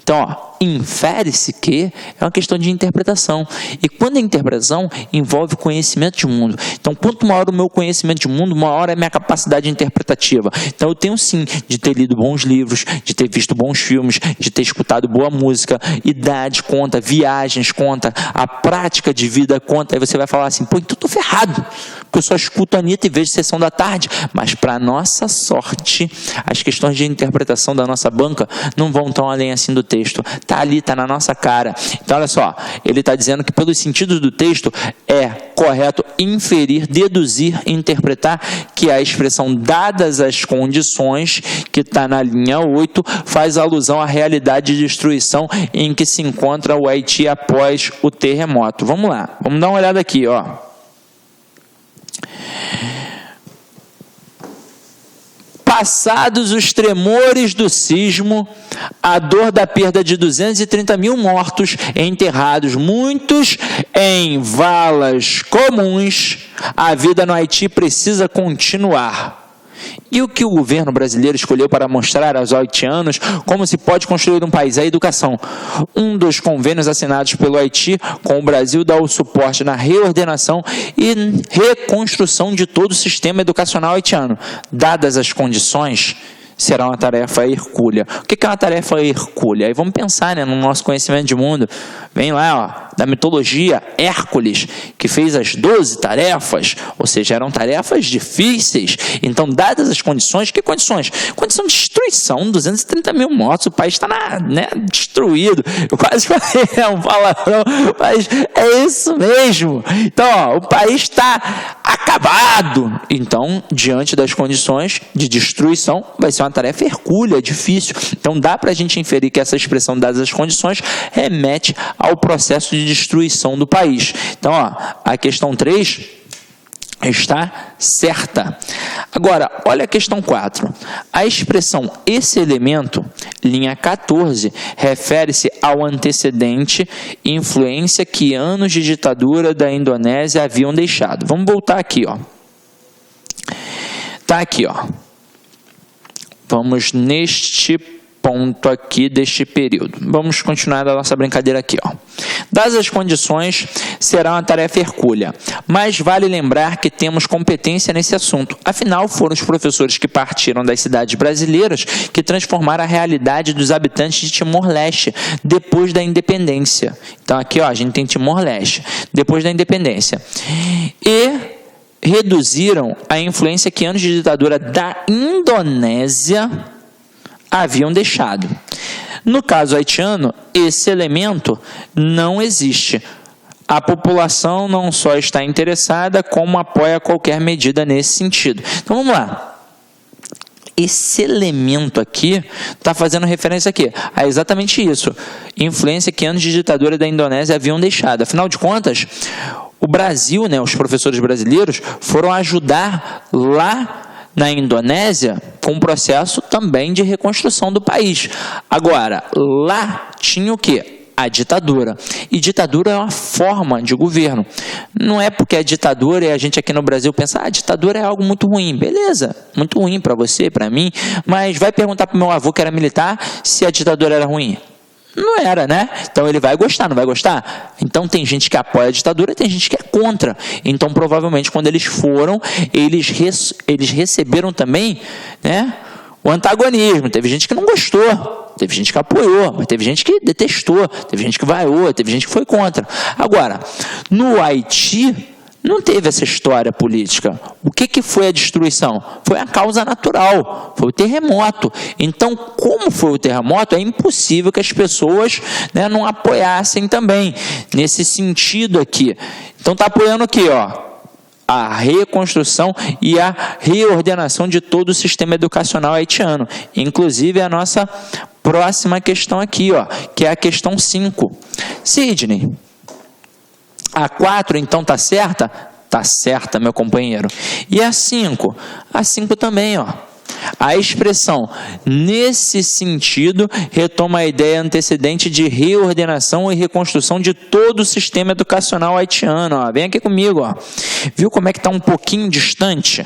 Então, ó, infere-se que é uma questão de interpretação. E quando a interpretação envolve conhecimento de mundo. Então, quanto maior o meu conhecimento de mundo, maior é a minha capacidade interpretativa. Então, eu tenho sim de ter lido bons livros, de ter visto bons filmes, de ter escutado boa música, idade conta, viagens conta, a prática de vida conta. Aí você vai falar assim, pô, então eu tô ferrado, porque eu só escuto a Anitta e vejo Sessão da Tarde. Mas, para nossa sorte, as questões de interpretação da nossa banca não vão tão além assim do texto. Está ali, está na nossa cara. Então, olha só, ele está dizendo que pelos sentidos do texto é correto inferir, deduzir, interpretar que a expressão dadas as condições, que está na linha 8, faz alusão à realidade de destruição em que se encontra o Haiti após o terremoto. Vamos lá, vamos dar uma olhada aqui, ó. Passados os tremores do sismo, a dor da perda de 230 mil mortos, enterrados muitos em valas comuns, a vida no Haiti precisa continuar. E o que o governo brasileiro escolheu para mostrar aos haitianos como se pode construir um país? A educação. Um dos convênios assinados pelo Haiti com o Brasil dá o suporte na reordenação e reconstrução de todo o sistema educacional haitiano. Dadas as condições, será uma tarefa hercúlea. O que é uma tarefa hercúlea? Aí vamos pensar, né, no nosso conhecimento de mundo. Vem lá, ó, da mitologia, Hércules, que fez as 12 tarefas, ou seja, eram tarefas difíceis. Então, dadas as condições, que condições? Condição de destruição, 230 mil mortos, o país está destruído. Eu quase falei um palavrão, mas é isso mesmo. Então, ó, o país está acabado. Então, diante das condições de destruição, vai ser uma tarefa hercúlea, difícil. Então, dá para a gente inferir que essa expressão, dadas as condições, remete ao processo de destruição do país. Então, ó, a questão 3 está certa. Agora, olha a questão 4. A expressão esse elemento, linha 14, refere-se ao antecedente e influência que anos de ditadura da Indonésia haviam deixado. Vamos voltar aqui, ó. Tá aqui, ó. Vamos neste ponto aqui deste período. Vamos continuar a nossa brincadeira aqui, ó. Dadas as condições, será uma tarefa hercúlea, mas vale lembrar que temos competência nesse assunto. Afinal, foram os professores que partiram das cidades brasileiras que transformaram a realidade dos habitantes de Timor-Leste depois da independência. Então aqui, ó, a gente tem Timor-Leste, depois da independência. E reduziram a influência que anos de ditadura da Indonésia haviam deixado. No caso haitiano, esse elemento não existe. A população não só está interessada, como apoia qualquer medida nesse sentido. Então vamos lá. Esse elemento aqui está fazendo referência aqui a exatamente isso. Influência que anos de ditadura da Indonésia haviam deixado. Afinal de contas, o Brasil, né, os professores brasileiros, foram ajudar lá na Indonésia com um processo também de reconstrução do país. Agora, lá tinha o quê? A ditadura. E ditadura é uma forma de governo. Não é porque é ditadura e a gente aqui no Brasil pensa, a ditadura é algo muito ruim. Beleza, muito ruim para você, para mim, mas vai perguntar para o meu avô que era militar se a ditadura era ruim. Não era, né? Então ele vai gostar, não vai gostar? Então tem gente que apoia a ditadura e tem gente que é contra. Então provavelmente quando eles foram, eles receberam também, né, o antagonismo. Teve gente que não gostou, teve gente que apoiou, mas teve gente que detestou, teve gente que vaiou, teve gente que foi contra. Agora, no Haiti não teve essa história política. O que foi a destruição? Foi a causa natural, foi o terremoto. Então, como foi o terremoto, é impossível que as pessoas, né, não apoiassem também, nesse sentido aqui. Então, está apoiando aqui, ó, a reconstrução e a reordenação de todo o sistema educacional haitiano. Inclusive, a nossa próxima questão aqui, ó, que é a questão 5. Sidney, a 4, então, está certa? Está certa, meu companheiro. E a 5? A 5 também, ó. A expressão, nesse sentido, retoma a ideia antecedente de reordenação e reconstrução de todo o sistema educacional haitiano. Ó. Vem aqui comigo. Ó. Viu como é que está um pouquinho distante?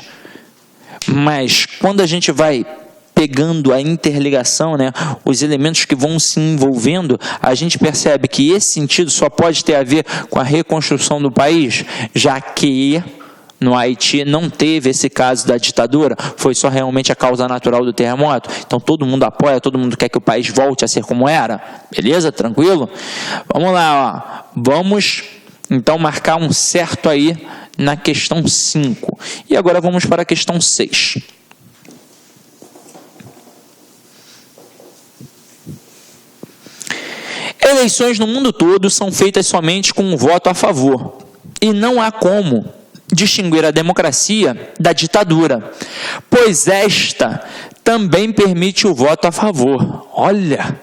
Mas quando a gente vai pegando a interligação, né, os elementos que vão se envolvendo, a gente percebe que esse sentido só pode ter a ver com a reconstrução do país, já que no Haiti não teve esse caso da ditadura, foi só realmente a causa natural do terremoto. Então todo mundo apoia, todo mundo quer que o país volte a ser como era. Beleza? Tranquilo? Vamos lá, ó. Vamos então marcar um certo aí na questão 5. E agora vamos para a questão 6. Eleições no mundo todo são feitas somente com um voto a favor. E não há como distinguir a democracia da ditadura, pois esta também permite o voto a favor. Olha,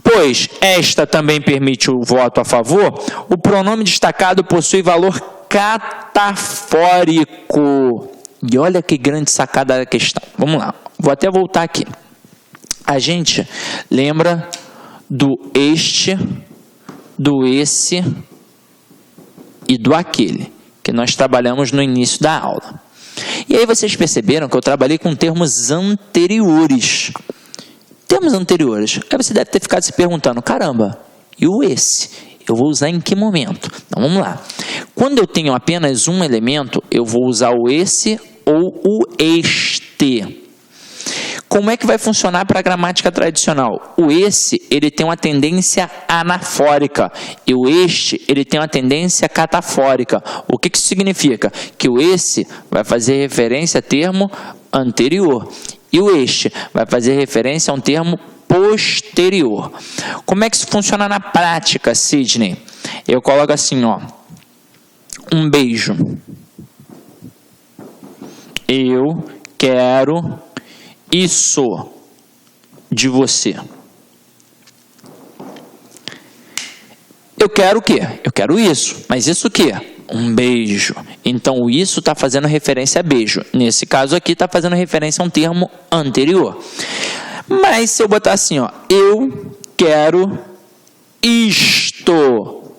pois esta também permite o voto a favor, o pronome destacado possui valor catafórico. E olha que grande sacada da questão. Vamos lá, vou até voltar aqui. A gente lembra do este, do esse e do aquele, que nós trabalhamos no início da aula. E aí vocês perceberam que eu trabalhei com termos anteriores. Termos anteriores. Aí você deve ter ficado se perguntando, caramba, e o esse? Eu vou usar em que momento? Então vamos lá. Quando eu tenho apenas um elemento, eu vou usar o esse ou o este. Como é que vai funcionar para a gramática tradicional? O esse, ele tem uma tendência anafórica e o este, ele tem uma tendência catafórica. O que isso significa? Que o esse vai fazer referência a termo anterior e o este vai fazer referência a um termo posterior. Como é que isso funciona na prática, Sidney? Eu coloco assim, ó, um beijo. Eu quero isso de você. Eu quero o quê? Eu quero isso. Mas isso o quê? Um beijo. Então, o isso está fazendo referência a beijo. Nesse caso aqui, está fazendo referência a um termo anterior. Mas se eu botar assim, ó, eu quero isto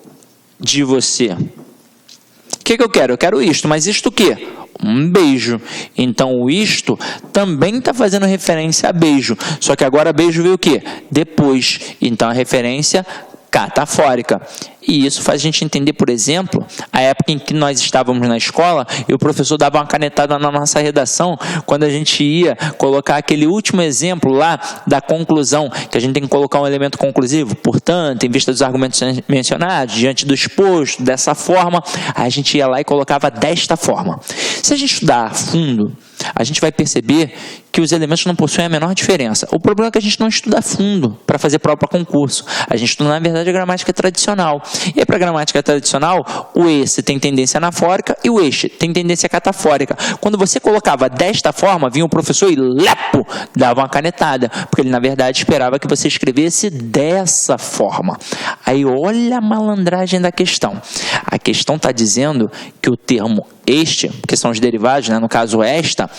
de você. O que eu quero? Eu quero isto, mas isto o quê? Um beijo. Então, o isto também está fazendo referência a beijo. Só que agora beijo veio o quê? Depois. Então, a referência catafórica. E isso faz a gente entender, por exemplo, a época em que nós estávamos na escola e o professor dava uma canetada na nossa redação quando a gente ia colocar aquele último exemplo lá da conclusão, que a gente tem que colocar um elemento conclusivo. Portanto, em vista dos argumentos mencionados, diante do exposto, dessa forma, a gente ia lá e colocava desta forma. Se a gente estudar a fundo, a gente vai perceber que os elementos não possuem a menor diferença. O problema é que a gente não estuda a fundo para fazer prova para concurso. A gente estuda, na verdade, a gramática tradicional. E aí, para a gramática tradicional, o esse tem tendência anafórica e o este tem tendência catafórica. Quando você colocava desta forma, vinha o professor e lepo, dava uma canetada, porque ele, na verdade, esperava que você escrevesse dessa forma. Aí, olha a malandragem da questão. A questão está dizendo que o termo este, que são os derivados, né, no caso esta,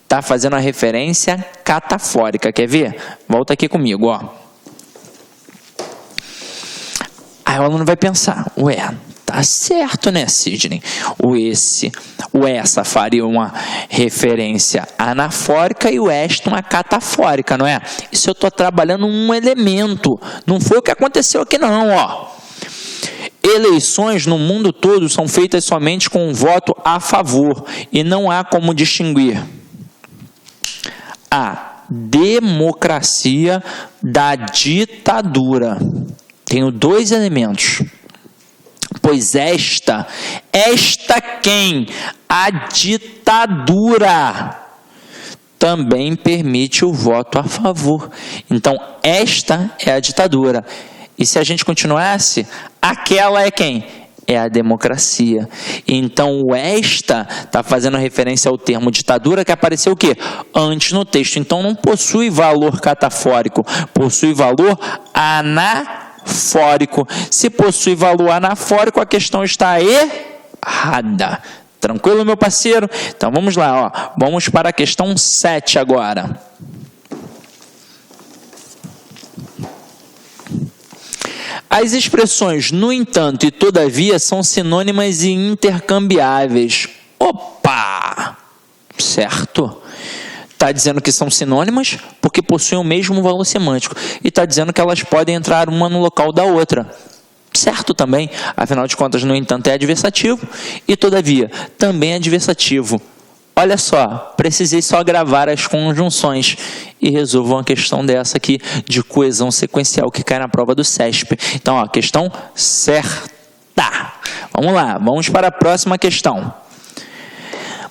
está fazendo a referência catafórica. Quer ver? Volta aqui comigo, ó. Aí o aluno vai pensar, ué, tá certo, né, Sidney? O essa faria uma referência anafórica e o esta uma catafórica, não é? Isso eu estou trabalhando um elemento. Não foi o que aconteceu aqui não, ó. Eleições no mundo todo são feitas somente com um voto a favor e não há como distinguir a democracia da ditadura. Tenho dois elementos. Pois esta quem? A ditadura também permite o voto a favor. Então, esta é a ditadura. E se a gente continuasse, aquela é quem? É a democracia. Então, o esta está fazendo referência ao termo ditadura, que apareceu o quê? Antes no texto. Então, não possui valor catafórico, possui valor anafórico. Se possui valor anafórico, a questão está errada. Tranquilo, meu parceiro? Então, vamos lá, ó. Vamos para a questão 7 agora. As expressões no entanto e todavia são sinônimas e intercambiáveis. Opa! Certo? Está dizendo que são sinônimas porque possuem o mesmo valor semântico. E está dizendo que elas podem entrar uma no local da outra. Certo também. Afinal de contas, no entanto é adversativo e todavia também é adversativo. Olha só, precisei só gravar as conjunções e resolvo uma questão dessa aqui de coesão sequencial que cai na prova do CESP. Então, ó, questão certa. Vamos lá, vamos para a próxima questão.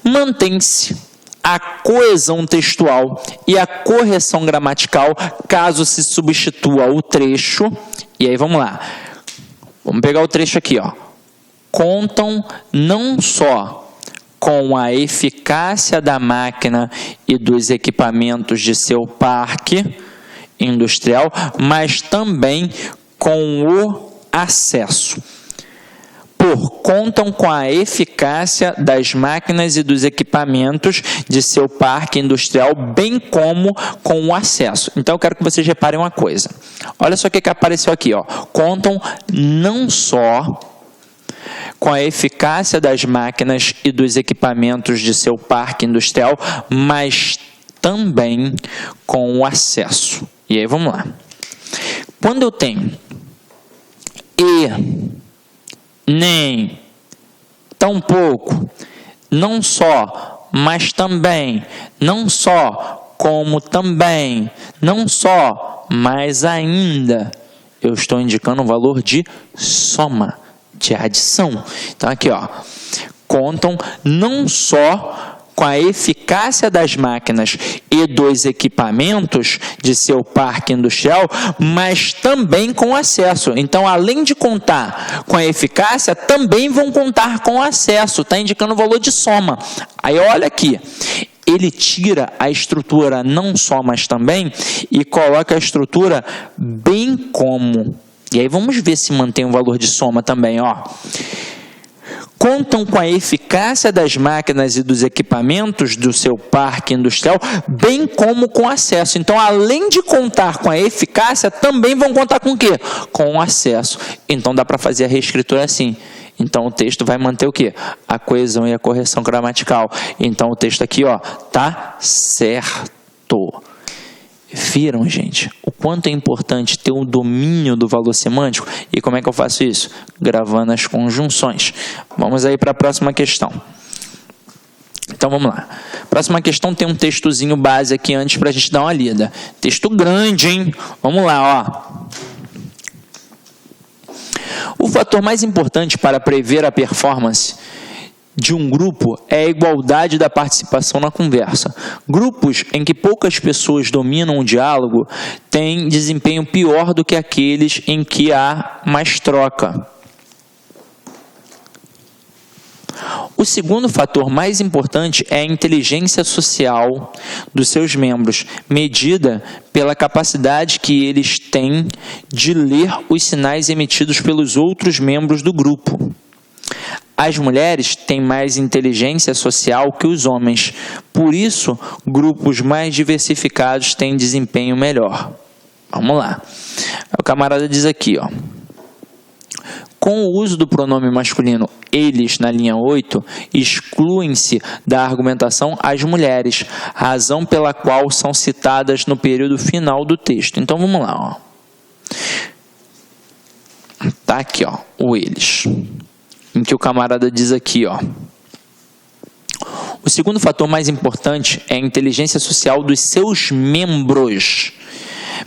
Mantém-se a coesão textual e a correção gramatical caso se substitua o trecho. E aí, vamos lá. Vamos pegar o trecho aqui, ó. Contam não só com a eficácia da máquina e dos equipamentos de seu parque industrial, mas também com o acesso. Contam com a eficácia das máquinas e dos equipamentos de seu parque industrial, bem como com o acesso. Então, eu quero que vocês reparem uma coisa. Olha só o que apareceu aqui, ó. Contam não só com a eficácia das máquinas e dos equipamentos de seu parque industrial, mas também com o acesso. E aí, vamos lá. Quando eu tenho nem, tampouco, não só, mas também, não só, como também, não só, mas ainda, eu estou indicando o valor de soma, de adição. Então aqui, ó, contam não só com a eficácia das máquinas e dos equipamentos de seu parque industrial, mas também com acesso. Então, além de contar com a eficácia, também vão contar com acesso. Está indicando o valor de soma. Aí, olha aqui. Ele tira a estrutura não só, mas também, e coloca a estrutura bem como. E aí, vamos ver se mantém o valor de soma também, ó. Contam com a eficácia das máquinas e dos equipamentos do seu parque industrial, bem como com acesso. Então, além de contar com a eficácia, também vão contar com o quê? Com o acesso. Então, dá para fazer a reescritura assim. Então, o texto vai manter o quê? A coesão e a correção gramatical. Então, o texto aqui, ó, tá certo. Viram, gente, o quanto é importante ter um domínio do valor semântico? E como é que eu faço isso? Gravando as conjunções. Vamos aí para a próxima questão. Então, vamos lá. Próxima questão tem um textozinho base aqui antes para a gente dar uma lida. Texto grande, hein? Vamos lá, ó. O fator mais importante para prever a performance de um grupo é a igualdade da participação na conversa. Grupos em que poucas pessoas dominam o diálogo têm desempenho pior do que aqueles em que há mais troca. O segundo fator mais importante é a inteligência social dos seus membros, medida pela capacidade que eles têm de ler os sinais emitidos pelos outros membros do grupo. As mulheres têm mais inteligência social que os homens, por isso, grupos mais diversificados têm desempenho melhor. Vamos lá. O camarada diz aqui, ó. Com o uso do pronome masculino eles na linha 8, excluem-se da argumentação as mulheres, razão pela qual são citadas no período final do texto. Então vamos lá, ó. Tá aqui, ó, o eles. Em que o camarada diz aqui, ó. O segundo fator mais importante é a inteligência social dos seus membros,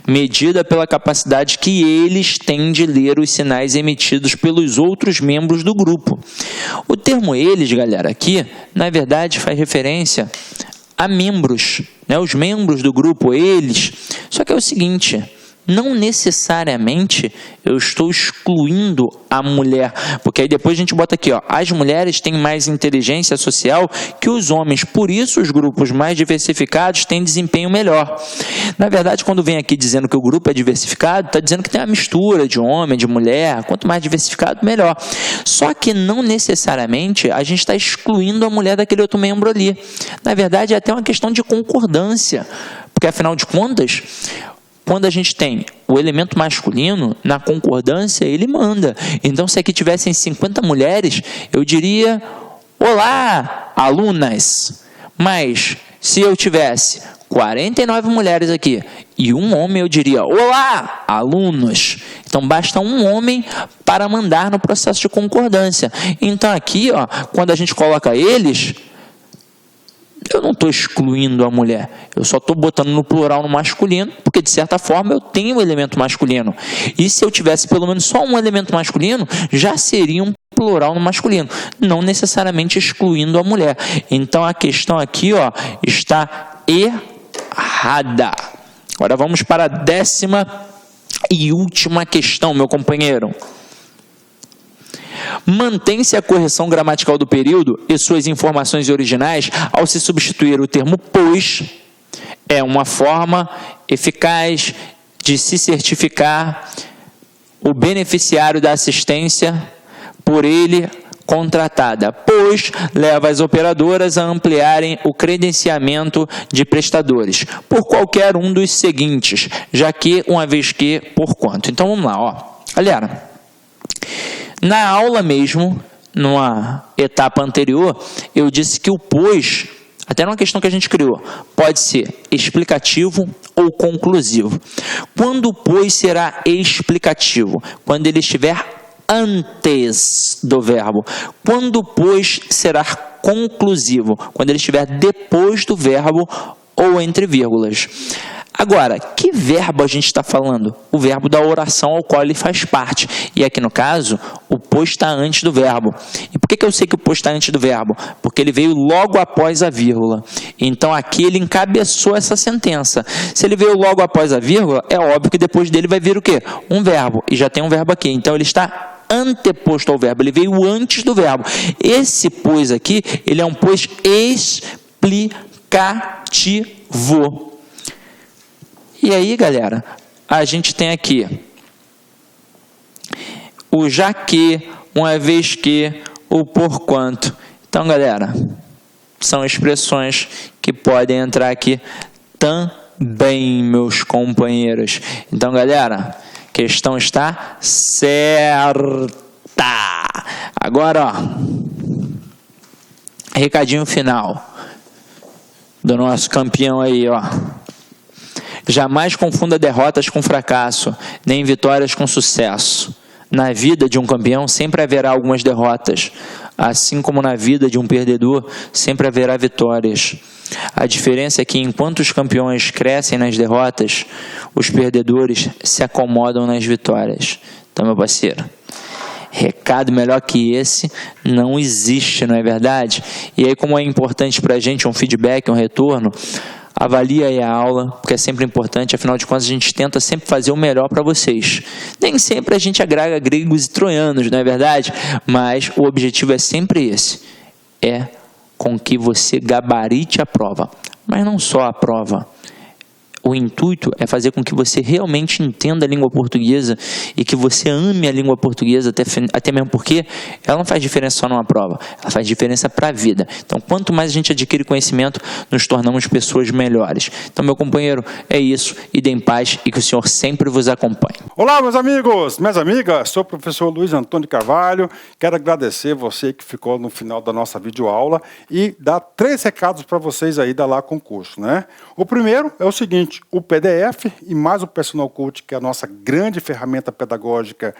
medida pela capacidade que eles têm de ler os sinais emitidos pelos outros membros do grupo. O termo eles, galera, aqui, na verdade, faz referência a membros, né? Os membros do grupo, eles. Só que é o seguinte, não necessariamente eu estou excluindo a mulher, porque aí depois a gente bota aqui, ó, as mulheres têm mais inteligência social que os homens, por isso os grupos mais diversificados têm desempenho melhor. Na verdade, quando vem aqui dizendo que o grupo é diversificado, está dizendo que tem uma mistura de homem, de mulher, quanto mais diversificado, melhor. Só que não necessariamente a gente está excluindo a mulher daquele outro membro ali. Na verdade, é até uma questão de concordância, porque afinal de contas, quando a gente tem o elemento masculino, na concordância, ele manda. Então, se aqui tivessem 50 mulheres, eu diria, olá, alunas. Mas, se eu tivesse 49 mulheres aqui e um homem, eu diria, olá, alunos. Então, basta um homem para mandar no processo de concordância. Então, aqui, ó, quando a gente coloca eles, eu não estou excluindo a mulher, eu só estou botando no plural no masculino, porque de certa forma eu tenho o elemento masculino. E se eu tivesse pelo menos só um elemento masculino, já seria um plural no masculino, não necessariamente excluindo a mulher. Então a questão aqui, ó, está errada. Agora vamos para a 10ª e última questão, meu companheiro. Mantém-se a correção gramatical do período e suas informações originais ao se substituir o termo pois. É uma forma eficaz de se certificar o beneficiário da assistência por ele contratada, pois leva as operadoras a ampliarem o credenciamento de prestadores por qualquer um dos seguintes, já que, uma vez que, por quanto. Então vamos lá, ó. Galera, na aula mesmo, numa etapa anterior, eu disse que o pois, até numa questão que a gente criou, pode ser explicativo ou conclusivo. Quando o pois será explicativo? Quando ele estiver antes do verbo. Quando o pois será conclusivo? Quando ele estiver depois do verbo ou entre vírgulas. Agora, que verbo a gente está falando? O verbo da oração ao qual ele faz parte. E aqui no caso, o pois está antes do verbo. E por que eu sei que o pois está antes do verbo? Porque ele veio logo após a vírgula. Então aqui ele encabeçou essa sentença. Se ele veio logo após a vírgula, é óbvio que depois dele vai vir o quê? Um verbo. E já tem um verbo aqui. Então ele está anteposto ao verbo. Ele veio antes do verbo. Esse pois aqui, ele é um pois explicativo. E aí, galera, a gente tem aqui o já que, uma vez que, o porquanto. Então, galera, são expressões que podem entrar aqui também, meus companheiros. Então, galera, a questão está certa. Agora, ó, recadinho final do nosso campeão aí, ó. Jamais confunda derrotas com fracasso, nem vitórias com sucesso. Na vida de um campeão sempre haverá algumas derrotas, assim como na vida de um perdedor sempre haverá vitórias. A diferença é que enquanto os campeões crescem nas derrotas, os perdedores se acomodam nas vitórias. Então, meu parceiro, recado melhor que esse não existe, não é verdade? E aí, como é importante para a gente um feedback, um retorno, avalie aí a aula, porque é sempre importante, afinal de contas a gente tenta sempre fazer o melhor para vocês. Nem sempre a gente agrega gregos e troianos, não é verdade? Mas o objetivo é sempre esse, é com que você gabarite a prova, mas não só a prova. O intuito é fazer com que você realmente entenda a língua portuguesa e que você ame a língua portuguesa, até mesmo porque ela não faz diferença só numa prova, ela faz diferença para a vida. Então, quanto mais a gente adquire conhecimento, nos tornamos pessoas melhores. Então, meu companheiro, é isso. Idem em paz e que o Senhor sempre vos acompanhe. Olá, meus amigos, minhas amigas, sou o professor Luiz Antônio Carvalho. Quero agradecer você que ficou no final da nossa videoaula e dar 3 recados para vocês aí da Lá Concurso, né? O primeiro é o seguinte: o PDF e mais o Personal Coach, que é a nossa grande ferramenta pedagógica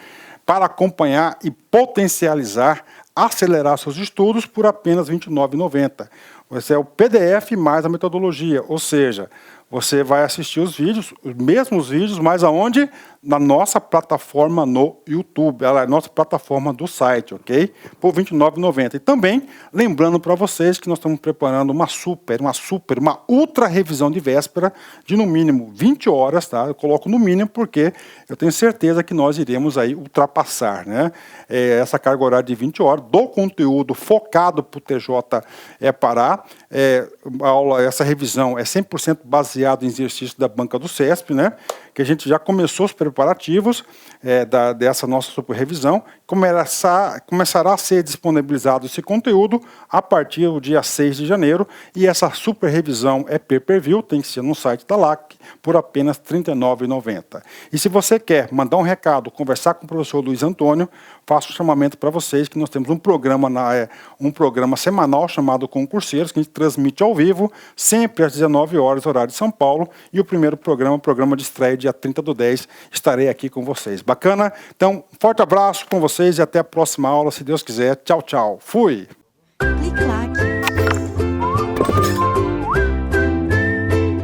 para acompanhar e potencializar, acelerar seus estudos por apenas R$ 29,90. Esse é o PDF mais a metodologia, ou seja, você vai assistir os vídeos, os mesmos vídeos, mas aonde? Na nossa plataforma no YouTube, ela é a nossa plataforma do site, ok? Por R$ 29,90. E também, lembrando para vocês que nós estamos preparando uma ultra revisão de véspera de no mínimo 20 horas, tá? Eu coloco no mínimo porque eu tenho certeza que nós iremos aí ultrapassar, né? Essa carga horária de 20 horas do conteúdo focado para o TJ Pará. Essa revisão é 100% baseada em exercício da banca do CESP, né? Que a gente já começou os preparativos dessa nossa super revisão. Começará a ser disponibilizado esse conteúdo a partir do dia 6 de janeiro. E essa super revisão é pay-per-view, tem que ser no site da LAC, por apenas R$ 39,90. E se você quer mandar um recado, conversar com o professor Luiz Antônio, faço um chamamento para vocês que nós temos um programa semanal chamado Concurseiros, que a gente transmite ao vivo, sempre às 19 horas, horário de São Paulo. E o primeiro programa de estreia, dia 30/10, estarei aqui com vocês. Bacana? Então, forte abraço com vocês e até a próxima aula, se Deus quiser. Tchau, tchau. Fui!